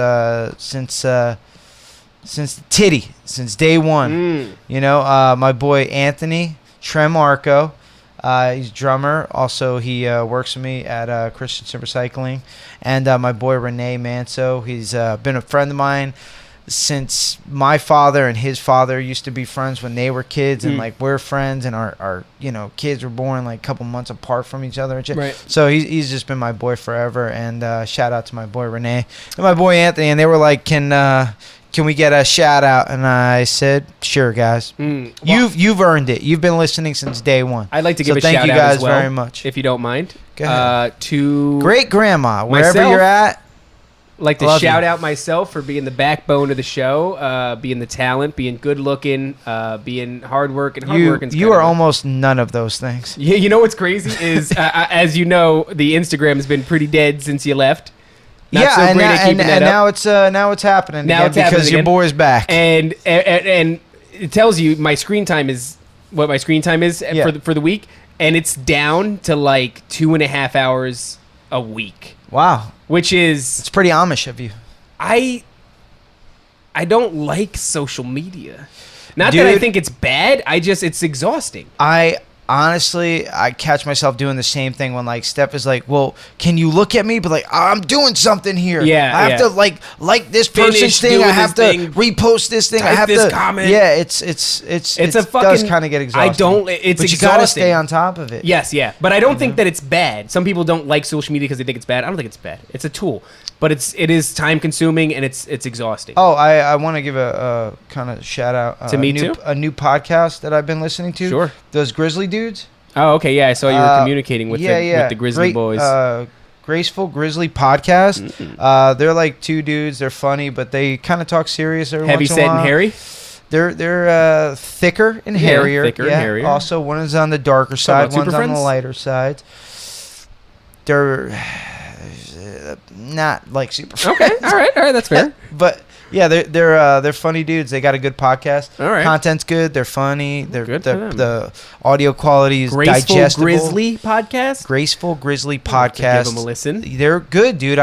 since day one. You know, my boy Anthony Tremarco, he's a drummer. Also, he works with me at Christensen Recycling, and my boy Renee Manso. He's been a friend of mine since my father and his father used to be friends when they were kids, and like we're friends, and our kids were born like a couple months apart from each other and shit. Right. So he's just been my boy forever, and shout out to my boy Renee and my boy Anthony, and they were like, can we get a shout out? And I said, sure, guys. Well, You've earned it. You've been listening since day one. I'd like to give a thank shout you out guys as well, very much. if you don't mind. Go ahead. To Great grandma, wherever Myself? you're at. like to Love shout you. out myself for being the backbone of the show, being the talent, being good looking, being hard working. You are almost none of those things. Yeah, you know what's crazy is, as you know, the Instagram has been pretty dead since you left. Not so and great at keeping that up. now it's happening Now again it's happening because your again. boy's back. and it tells you my screen time is what my screen time is Yeah. for the week, and it's down to like 2.5 hours a week, Wow, which is it's pretty Amish of you. I don't like social media. Not that I Dude. think it's bad. It's exhausting. I honestly, I catch myself doing the same thing when like Steph is like, "Well, can you look at me?" But like, I'm doing something here. Yeah, I have yeah. to like this Finish person's thing. doing I have to this thing. repost this thing. I Type have this to comment. Yeah, it's It's it a does fucking- kind of get exhausting. It's but you gotta exhausting. stay on top of it. Yes, yeah. But I don't think that it's bad. Some people don't like social media because they think it's bad. I don't think it's bad. It's a tool. But it is time consuming and it's exhausting. Oh, I want to give a kind of shout out To me too? a new podcast that I've been listening to. Sure. Those Grizzly dudes. Oh, okay, yeah. I saw you were communicating with the Grizzly Great, Boys. Graceful Grizzly podcast. They're like two dudes. They're funny, but they kind of talk serious every Heavy once in a set and while. hairy? They're thicker and Yeah, hairier. thicker and hairier. Also, one is on the darker side, about one's Super on the Friends? lighter side. They're not like super. Okay, all right, that's fair. But yeah, they're funny dudes. They got a good podcast. All right. Content's good. They're funny. They're Good for them. the audio quality is Graceful digestible. Grizzly podcast? Graceful Grizzly I'll have to give podcast. them a listen. They're good, dude.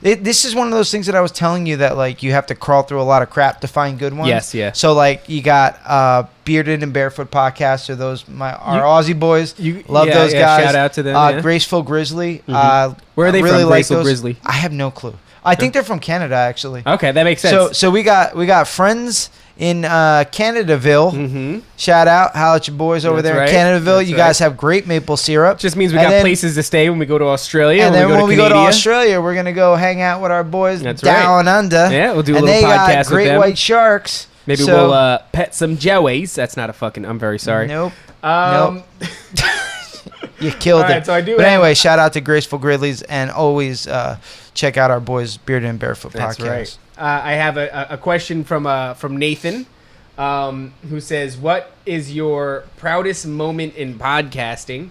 This is one of those things that I was telling you that like you have to crawl through a lot of crap to find good ones. Yes, yeah. So like you got Bearded and Barefoot podcast. Or those our Aussie boys. Love yeah, those yeah, guys. shout out to them, yeah. Graceful Grizzly. Where are they I really from, like Graceful those. Grizzly? I have no clue. I think they're from Canada actually. Okay, that makes sense. So we got friends in Canadaville. Mm-hmm. Shout out, holla at your boys over That's there right. in Canadaville. That's You right. guys have great maple syrup. Just means we And got then- places to stay when we go to Australia. And then when we go to Canada. Australia, we're gonna go hang out with our boys That's down under. Yeah, we'll do a and little they podcast got with great them. white sharks. Maybe So- we'll pet some joeys. That's not a fucking. I'm very sorry. Nope. Um, You killed All right, it. so I do But have- anyway, shout out to Graceful Grizzlies, and always check out our boys Bearded and Barefoot That's podcast. right. I have a question from Nathan, who says, "What is your proudest moment in podcasting?"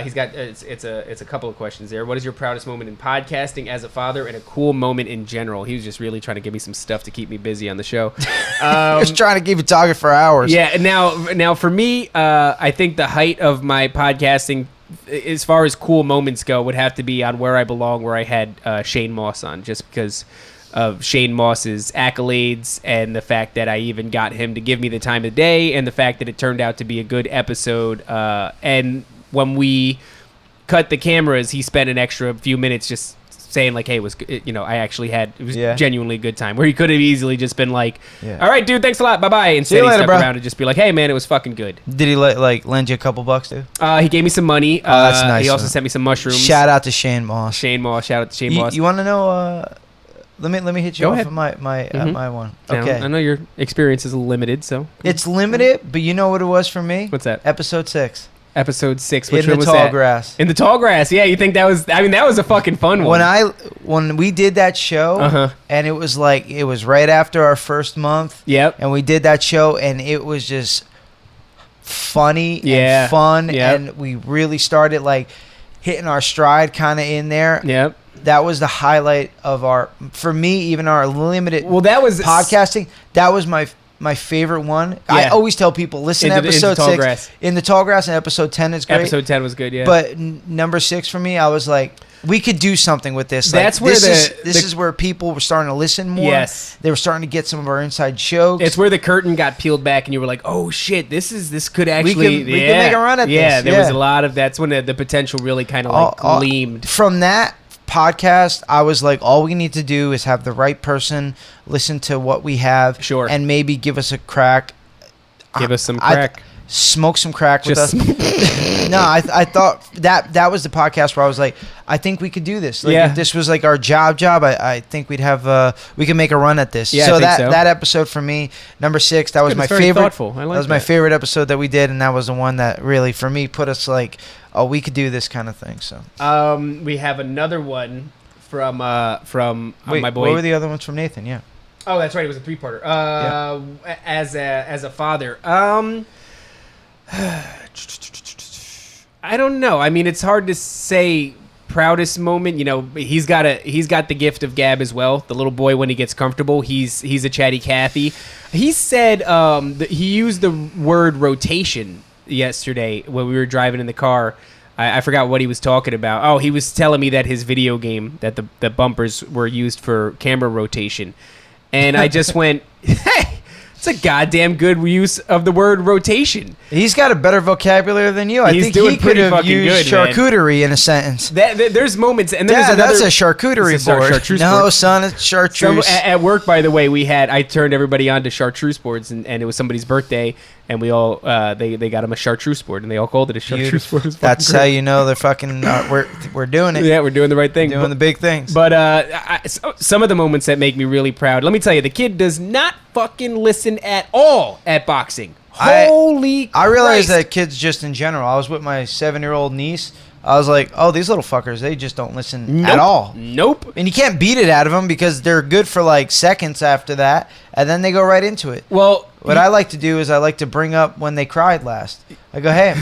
He's got it's a couple of questions there. What is your proudest moment in podcasting as a father, and a cool moment in general? He was just really trying to give me some stuff to keep me busy on the show. Just trying to keep it talking for hours. Yeah. Now for me, I think the height of my podcasting as far as cool moments go, would have to be on Where I Belong, where I had Shane Moss on, just because of Shane Moss's accolades and the fact that I even got him to give me the time of day, and the fact that it turned out to be a good episode. And when we cut the cameras, he spent an extra few minutes just saying like, hey, it was, I actually had, it was genuinely a good time, where he could have easily just been like, all right, dude, thanks a lot, bye-bye. Instead, he stuck around and just be like, hey, man, it was fucking good. Did he lend you a couple bucks, too? He gave me some money. That's nice. He also sent me some mushrooms. Shout out to Shane Moss. Shout out to Shane Moss. You want to know, let me hit you Go off ahead. of my one. Okay. I know your experience is limited, so. It's limited, but you know what it was for me? What's that? Episode 6. Episode 6. Which In one the was tall that? grass. In the tall grass. Yeah, you think that was? I mean, that was a fucking fun one. When we did that show, and it was right after our first month. Yep. And we did that show, and it was just funny Yeah. and fun, Yep. and we really started hitting our stride kind of in there. Yep. That was the highlight of for me, even our limited That was podcasting. That was my favorite one. I always tell people, listen to episode 6. In the tall grass, and episode 10 is great. Episode 10 was good, yeah. But number 6 for me, I was like, we could do something with this. That's where this is where people were starting to listen more. Yes. They were starting to get some of our inside jokes. It's where the curtain got peeled back, and you were like, "Oh shit, this could actually we can make a run at this." Yeah, there was a lot of that's when the potential really kind of gleamed. From that podcast, I was like, all we need to do is have the right person listen to what we have, Sure, and maybe give us a crack. Give us some crack. Smoke some crack with us. No, I thought that was the podcast where I was like, I think we could do this. If this was our job, I think we'd have we could make a run at this. Yeah, so I think so. that episode for me, number 6, that was my favorite. Thoughtful. I like that was my favorite episode that we did, and that was the one that really for me put us oh, we could do this kind of thing. So we have another one from Wait, my boy. What were the other ones from Nathan? Yeah. Oh, that's right. It was a 3-parter. As a father. I don't know. I mean, it's hard to say proudest moment. He's got the gift of gab as well. The little boy, when he gets comfortable, he's a chatty Cathy. He said he used the word rotation yesterday when we were driving in the car. I forgot what he was talking about. Oh, he was telling me that his video game, that the bumpers were used for camera rotation. And I just went, hey, it's a goddamn good use of the word rotation. He's got a better vocabulary than you. I He's think doing he could pretty have fucking used good, man. charcuterie in a sentence. There's moments, and there's that's a charcuterie It's a board. chartreuse No, board. son, it's chartreuse. At work, by the way, I turned everybody on to chartreuse boards, and it was somebody's birthday, and we all they got him a chartreuse board, and they all called it a chartreuse board. It was That's fucking how great. you know they're fucking. We're doing it. Yeah, we're doing the right thing. Doing the big things. But some of the moments that make me really proud. Let me tell you, the kid does not fucking listen at all at boxing. Holy I realized Christ. that kids just in general. I was with my 7-year-old niece. I was like, oh, these little fuckers, they just don't listen at all. Nope. And you can't beat it out of them because they're good for seconds after that, and then they go right into it. Well, What I like to do is I like to bring up when they cried last. I go, hey,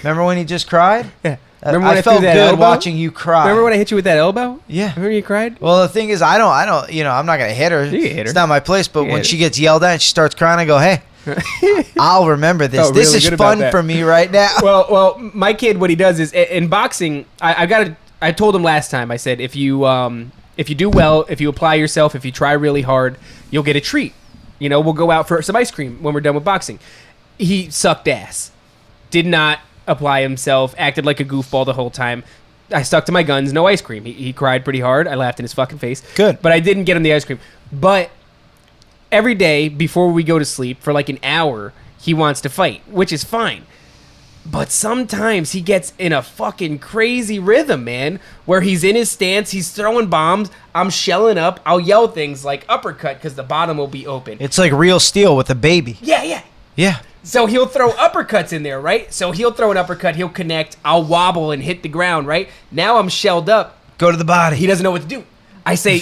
remember when you just cried? Yeah. Remember when I felt threw that good elbow? watching you cry. Remember when I hit you with that elbow? Yeah. Remember you cried? Well, the thing is, I don't, I'm not going to hit her. You can hit her. It's not my place, but You can when hit she her. gets yelled at and she starts crying, I go, hey, I'll remember this. Felt This really is good about fun that. for me right now. Well, my kid, what he does is in boxing. I told him last time. I said if you do well, if you apply yourself, if you try really hard, you'll get a treat. We'll go out for some ice cream when we're done with boxing. He sucked ass. Did not apply himself. Acted like a goofball the whole time. I stuck to my guns. No ice cream. He cried pretty hard. I laughed in his fucking face. Good. But I didn't get him the ice cream. But every day before we go to sleep for an hour, he wants to fight, which is fine. But sometimes he gets in a fucking crazy rhythm, man, where he's in his stance, he's throwing bombs, I'm shelling up, I'll yell things like uppercut because the bottom will be open. It's like real steel with a baby. Yeah. Yeah. So he'll throw uppercuts in there, right? So he'll throw an uppercut, he'll connect, I'll wobble and hit the ground, right? Now I'm shelled up. Go to the body. He doesn't know what to do. I say,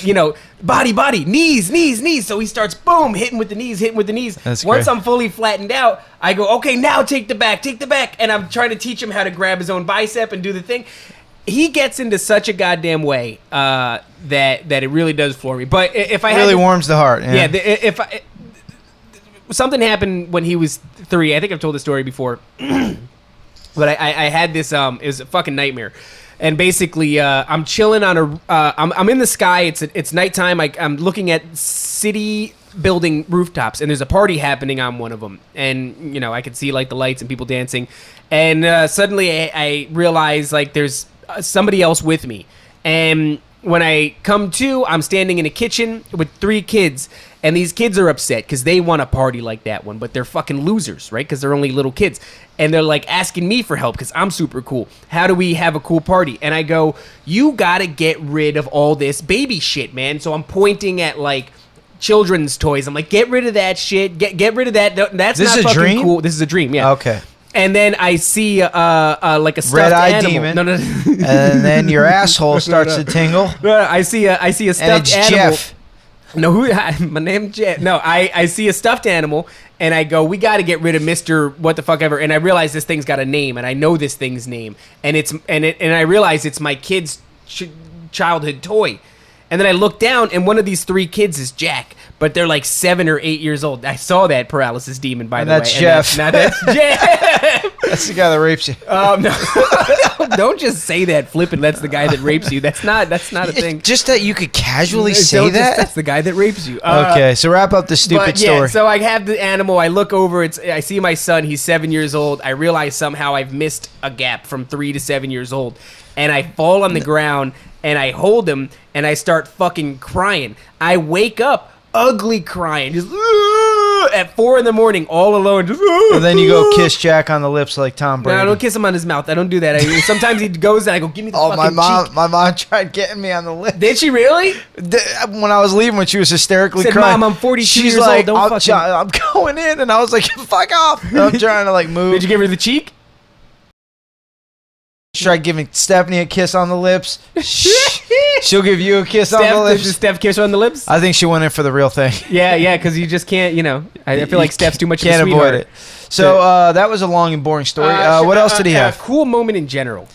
body, knees. So he starts, boom, hitting with the knees. That's Once great. I'm fully flattened out, I go, okay, now take the back. And I'm trying to teach him how to grab his own bicep and do the thing. He gets into such a goddamn way that it really does floor me. But if I really warms the heart. Yeah. Something happened when he was 3. I think I've told the story before. But I had this. It was a fucking nightmare. And basically, I'm chilling on a. I'm in the sky. It's nighttime. I'm looking at city building rooftops, and there's a party happening on one of them. And you know, I could see like the lights and people dancing. And suddenly, I realize like there's somebody else with me. And when I come to, I'm standing in a kitchen with 3 kids. And these kids are upset because they want a party like that one, but they're fucking losers, right? Because they're only little kids. And they're like asking me for help because I'm super cool. How do we have a cool party? And I go, you got to get rid of all this baby shit, man. So I'm pointing at like children's toys. I'm like, get rid of that shit. Get rid of that. That's This not is a fucking dream? cool. This is a dream, yeah. Okay. And then I see like a stuffed Red-eyed animal. demon. No. And then your asshole starts to tingle. I see a stuffed And it's animal. Jeff. No, my name's Jeff. No, I see a stuffed animal, and I go, we got to get rid of Mr. What the fuck ever. And I realize this thing's got a name, and I know this thing's name, and I realize it's my kid's childhood toy. And then I look down, and one of these 3 kids is Jack, but they're like 7 or 8 years old. I saw that paralysis demon, by the way. That's Jeff. That's Jeff. That's the guy that rapes you. No, don't just say that flippant. That's the guy that rapes you. That's not a thing. Just that you could casually Don't say just- that? That's the guy that rapes you. Okay, so wrap up the stupid But yeah, story. so I have the animal. I look over. I see my son. He's 7 years old. I realize somehow I've missed a gap from 3 to 7 years old, and I fall on the ground and I hold him and I start fucking crying. I wake up ugly crying, just at 4 a.m, all alone. Just, And then you go kiss Jack on the lips like Tom Brady. No, I don't kiss him on his mouth. I don't do that. Sometimes he goes and I go, give me the Oh, fucking cheek. my mom tried getting me on the lips. Did she really? When I was leaving, when she was hysterically Said, crying, "Mom, I'm 42 she's years old, like, don't I'm, fucking-" I'm going in, and I was like, fuck off. And I'm trying to like move. Did you give her the cheek? Try giving Stephanie a kiss on the lips. She'll give you a kiss on the Did lips. Steph kiss her on the lips? I think she went in for the real thing. Yeah, because you just can't, I feel like Steph's too much of a Can't avoid sweetheart. it. So that was a long and boring story. What else did he have? A cool moment in general.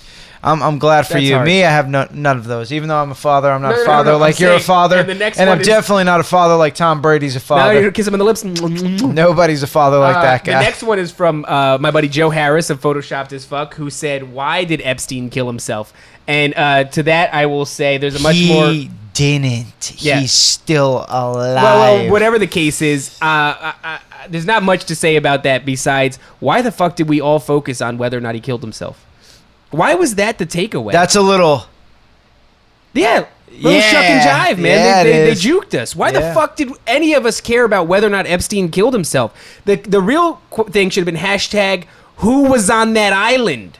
I'm glad for That's you. hard. Me, I have none of those. Even though I'm a father, I'm not No, a father I'm like you're a saying- father. and the next And one I'm is- definitely not a father like Tom Brady's a Now father. you kiss him on the lips. Nobody's a father like that The guy. next one is from my buddy Joe Harris of Photoshopped as Fuck, who said, "Why did Epstein kill himself?" And to that, I will say, there's a much more. He didn't. Yeah. He's still alive. Well, whatever the case is, there's not much to say about that besides why the fuck did we all focus on whether or not he killed himself? Why was that the takeaway? That's a little. Yeah. Little Yeah. shuck and jive, man. Yeah, they it is. juked us. Why the Yeah. fuck did any of us care about whether or not Epstein killed himself? The real thing should have been hashtag who was on that island.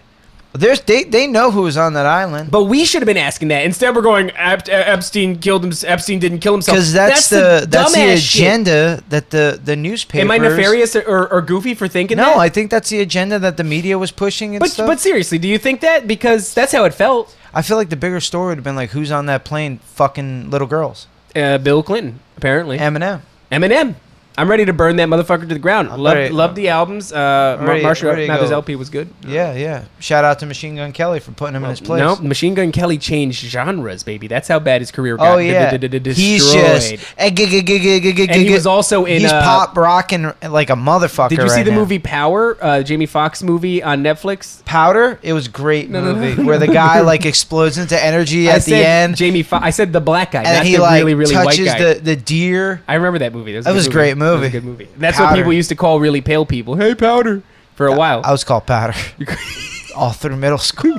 They know who was on that island. But we should have been asking that. Instead, we're going, Epstein killed him. Epstein didn't kill himself. Because that's the dumbass shit. agenda that the newspapers. Am I nefarious or goofy for thinking No, that? I think that's the agenda that the media was pushing and stuff. But seriously, do you think that? Because that's how it felt. I feel like the bigger story would have been like, who's on that plane fucking little girls? Bill Clinton, apparently. Eminem. Eminem. I'm ready to burn that motherfucker to the ground. I'm ready- Love the albums. ready- Marshall ready to Mathers go. LP was good. Yeah. Shout out to Machine Gun Kelly for putting him in his place. No, Machine Gun Kelly changed genres, baby. That's how bad his career got. Oh yeah, destroyed. he's just And he was also in. he's pop rocking like a motherfucker. Did you see right the now. movie Power? Jamie Foxx movie on Netflix. Powder? It was a great No. movie where the guy like explodes into energy at the end, Jamie Foxx. I said the black guy, and not then he the like really, really white touches guy. the deer. I remember that movie. That was a great movie. That was a good movie. That's Powder. what people used to call really pale people. Hey, Powder. For a while. I was called Powder all through middle school.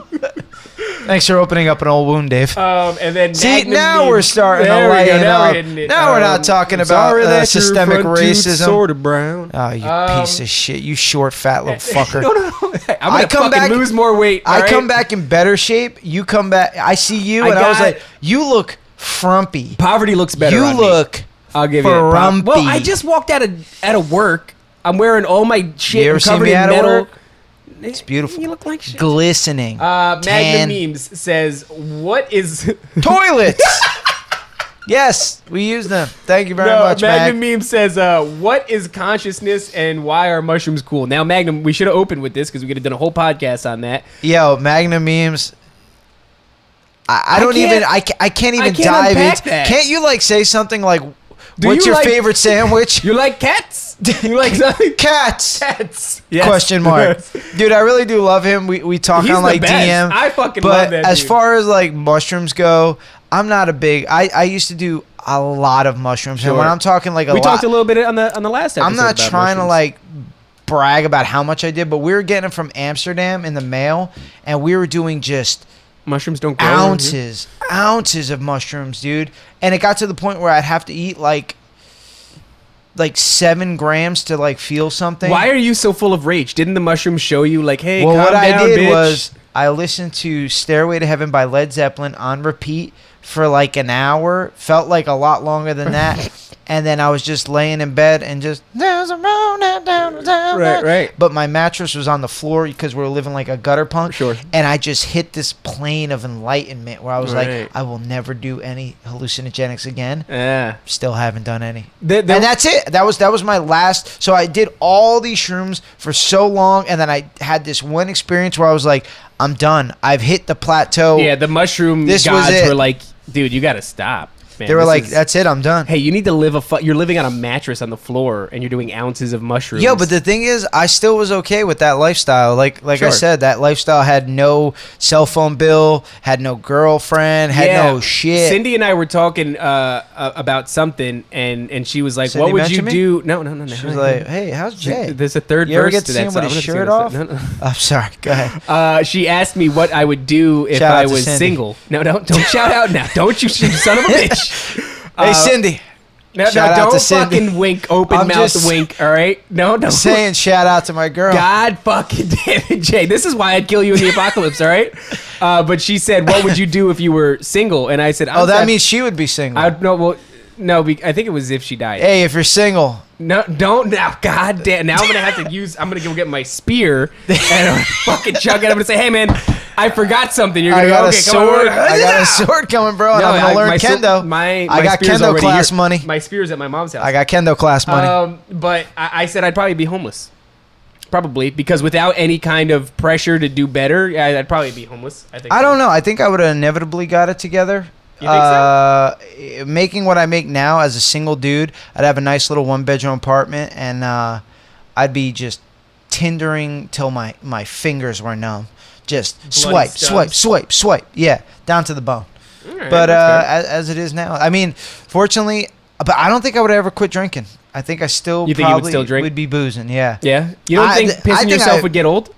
Thanks for opening up an old wound, Dave. And then See, Magnum now memes. we're starting There to we go. lighten Now up. we're hitting it. Now we're not talking about sorry that your systemic front tooth's racism. Sorta brown. Oh, you piece of shit! You short, fat little fucker. No. I'm gonna come fucking back- lose more weight. I all right? come back in better shape. You come back. I see you, I and I was got- like, "You look frumpy. Poverty looks better. You on me. look I'll give you that. frumpy." Well, I just walked out of work. I'm wearing all my shit. You ever I'm seen covered me in out of metal. work? It's beautiful. You look like shit. Glistening. Magnum Tan. Memes says, "What is?" Toilets. Yes, we use them. Thank you very No, much, Magnum Mag. Meme says, "What is consciousness and why are mushrooms cool?" Now, Magnum, we should have opened with this because we could have done a whole podcast on that. Yo, Magnum memes. I I don't can't- even. I can't even I can't dive unpack into. that. Can't you like say something like, Do What's you your like- favorite sandwich? You like cats? You like something? Cats. Cats. Yes. Question mark. Dude, I really do love him. We talk He's on the like best. DM. I fucking but love that as dude. far as like mushrooms go, I'm not a big. I used to do a lot of mushrooms, and Sure. when I'm talking like a We lot, talked a little bit on the last episode. I'm not about trying to mushrooms. like brag about how much I did, but we were getting it from Amsterdam in the mail, and we were doing just mushrooms don't grow. around here. ounces of mushrooms, dude. And it got to the point where I'd have to eat like 7 grams to like feel something. Why are you so full of rage? Didn't the mushrooms show you like, hey, Well, calm what down, I did bitch? was I listened to Stairway to Heaven by Led Zeppelin on repeat for like an hour. Felt like a lot longer than that. And then I was just laying in bed and just there's a road that down, down, Right. But my mattress was on the floor because we were living like a gutter punk. Sure. And I just hit this plane of enlightenment where I was Right. like, I will never do any hallucinogenics again. Yeah. Still haven't done any. The- And that's it. That was my last. So I did all these shrooms for so long, and then I had this one experience where I was like, I'm done. I've hit the plateau. Yeah, the mushroom This was gods it. were like, dude, you got to stop. Man, They were this like, is- that's it. I'm done. hey, you need to live you're living on a mattress on the floor and you're doing ounces of mushrooms. Yo, but the thing is, I still was okay with that lifestyle. Like I Sure. said, that lifestyle had no cell phone bill, had no girlfriend, had no shit. Cindy and I were talking about something, and she was like, Cindy "What would you mentioned me? do?" No. She was like, hey, how's Jay? There's a third You ever verse get to to see that him with song. his I'm shirt gonna off? sing this. No. I'm sorry. Go ahead. She asked me what I would do if Shout out I to was Cindy. single. No, don't shout out now. Don't you son of a bitch. Hey, Cindy. No, Shout out don't to Cindy. fucking wink, open I'm mouth just wink, all right? No. Saying shout out to my girl. God fucking damn it, Jay. This is why I'd kill you in the apocalypse, all right? But she said, what would you do if you were single? And I said, Oh, that means she would be single. I think it was if she died. Hey, if you're single, No, don't now. God damn. Now I'm gonna have to use. I'm gonna go get my spear and fucking chug it. I'm gonna say, hey man, I forgot something. You're I gonna got go, a okay, sword. come on. I got a sword coming, bro, and No, I'm gonna learn my kendo. My I got spear's kendo already class here. money. My spear's at my mom's house. I got kendo class money. But I said I'd probably be homeless. Probably because without any kind of pressure to do better, yeah, I'd probably be homeless. I think. I don't know. I think I would have inevitably got it together. You think so? Making what I make now as a single dude, I'd have a nice little 1-bedroom apartment, and I'd be just Tindering till my fingers were numb. Just Bloody swipe. Yeah, down to the bone. All right, But that's fair. as it is now, I mean, fortunately, but I don't think I would ever quit drinking. I think I still You think you would probably still drink? would be boozing. Yeah. Yeah, you don't think I pissing think yourself would get old?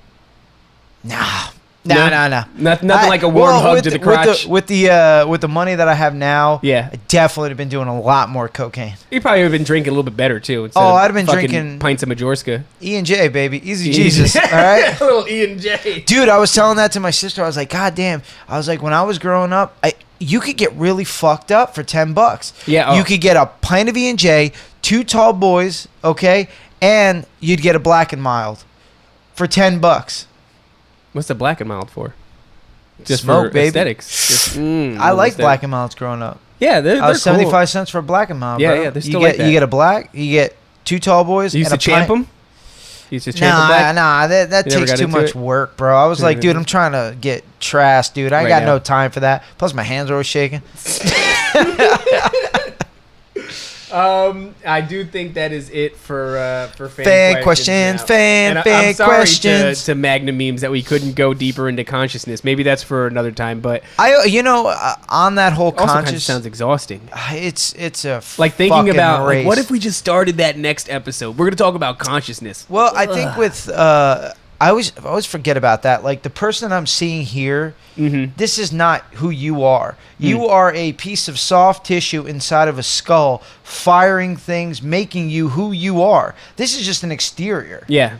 Nah. No? Nah. Nothing like a warm hug to the crotch. With the money that I have now, Yeah. I definitely have been doing a lot more cocaine. You probably have been drinking a little bit better too. instead Oh, of I'd have been fucking drinking- pints of Majorska. E&J, baby. Easy Jesus. All right? A little E and J. Dude, I was telling that to my sister. I was like, God damn. I was like, when I was growing up, you could get really fucked up for $10. Yeah, oh. You could get a pint of E&J, 2 tall boys, okay? And you'd get a Black and Mild for $10. What's the black and mild for? Just Smoke, for baby. aesthetics. Just, I like Black and Milds growing up. Yeah, they're I was cool. 75 cents for a Black and Mild, Yeah, bro. yeah, they're you still get, like that. You get a black, you get 2 tall boys, You used and to a champ pint. them. You used to champ them back. Nah, that You never takes got too into much it? work, bro. I was like, dude, I'm trying to get trashed, dude. I ain't Right got now. no time for that. Plus, my hands are always shaking. I do think that is it for Fan questions, now. fan I'm sorry questions. to Magna memes that we couldn't go deeper into consciousness. Maybe that's for another time. But On that whole also kind of conscious, sounds exhausting. it's a Like thinking fucking about like, race. what if we just started that next episode? We're gonna talk about consciousness. Well, I think with I always forget about that. Like the person I'm seeing here, this is not who you are. You are a piece of soft tissue inside of a skull, firing things, making you who you are. This is just an exterior. Yeah,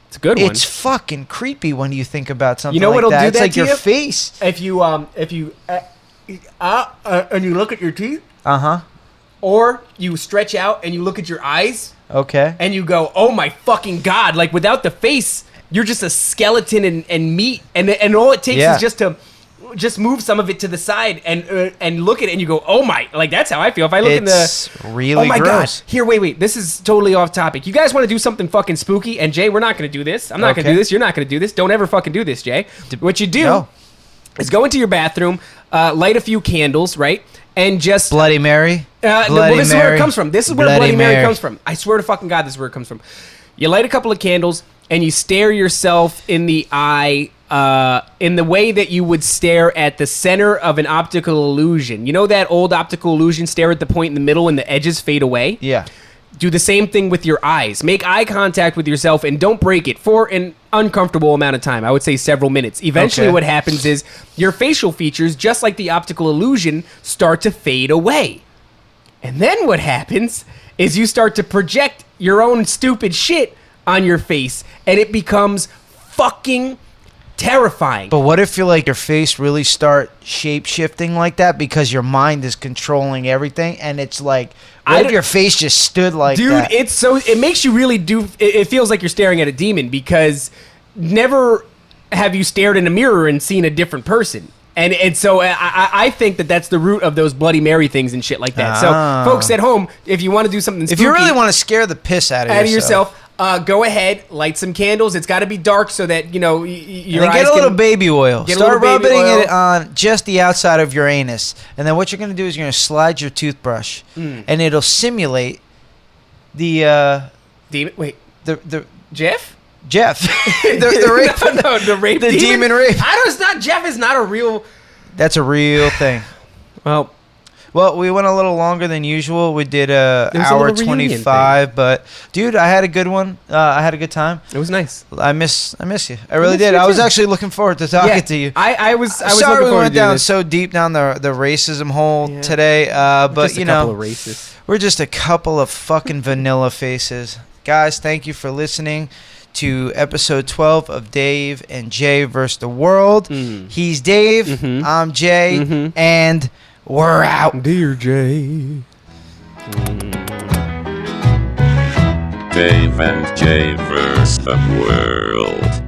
it's a good one. It's fucking creepy when you think about something. You know like what'll that. do It's that like to your you? face. If you and you look at your teeth, or you stretch out and you look at your eyes, Okay. and you go, "Oh my fucking god!" Like without the face, you're just a skeleton and meat, and all it takes Yeah. is just move some of it to the side and look at it, and you go, "Oh my!" Like that's how I feel if I look in the. It's really Oh my gross. god! Here, wait. This is totally off topic. You guys want to do something fucking spooky? And Jay, we're not going to do this. I'm not going to Okay. do this. You're not going to do this. Don't ever fucking do this, Jay. What you do No. is go into your bathroom, light a few candles, right? and just Bloody Mary. well, this is where it comes from. This is where Bloody Mary Mary comes from. I swear to fucking God, this is where it comes from. You light a couple of candles and you stare yourself in the eye in the way that you would stare at the center of an optical illusion. You know that old optical illusion, stare at the point in the middle and the edges fade away? Yeah. Do the same thing with your eyes. Make eye contact with yourself and don't break it for an uncomfortable amount of time. I would say several minutes. Eventually Okay. what happens is your facial features, just like the optical illusion, start to fade away. And then what happens is you start to project your own stupid shit on your face, and it becomes fucking terrifying. But what if your face really start shape shifting like that because your mind is controlling everything, and it's like, what if your face just stood like Dude, that? it makes you really it feels like you're staring at a demon, because never have you stared in a mirror and seen a different person. And so I think that's the root of those Bloody Mary things and shit like that. Ah. So folks at home, if you want to do something spooky, If you really want to scare the piss out of yourself, go ahead, light some candles. It's got to be dark so that, your and eyes get a little can... baby oil. Get a Start little baby rubbing oil. it on just the outside of your anus. And then what you're going to do is you're going to slide your toothbrush, and it'll simulate the Demon? Wait, the Jeff? Jeff, the rape, no, the rape the demon rape. Jeff is not a real... That's a real thing. Well, we went a little longer than usual. We did It was a hour little reunion 25, but dude, I had a good one. I had a good time. it was nice. I miss you. I really miss did. you I was too. actually looking forward to talking to you. I was Sorry looking we forward went to down this. so deep down the racism hole Yeah. today, but Just a you couple know, of racists. we're just a couple of fucking vanilla faces. Guys, thank you for listening to episode 12 of Dave and Jay versus the World. He's Dave, Mhm. I'm Jay, Mhm. and we're out. Dear Jay. Dave and Jay vs. the world.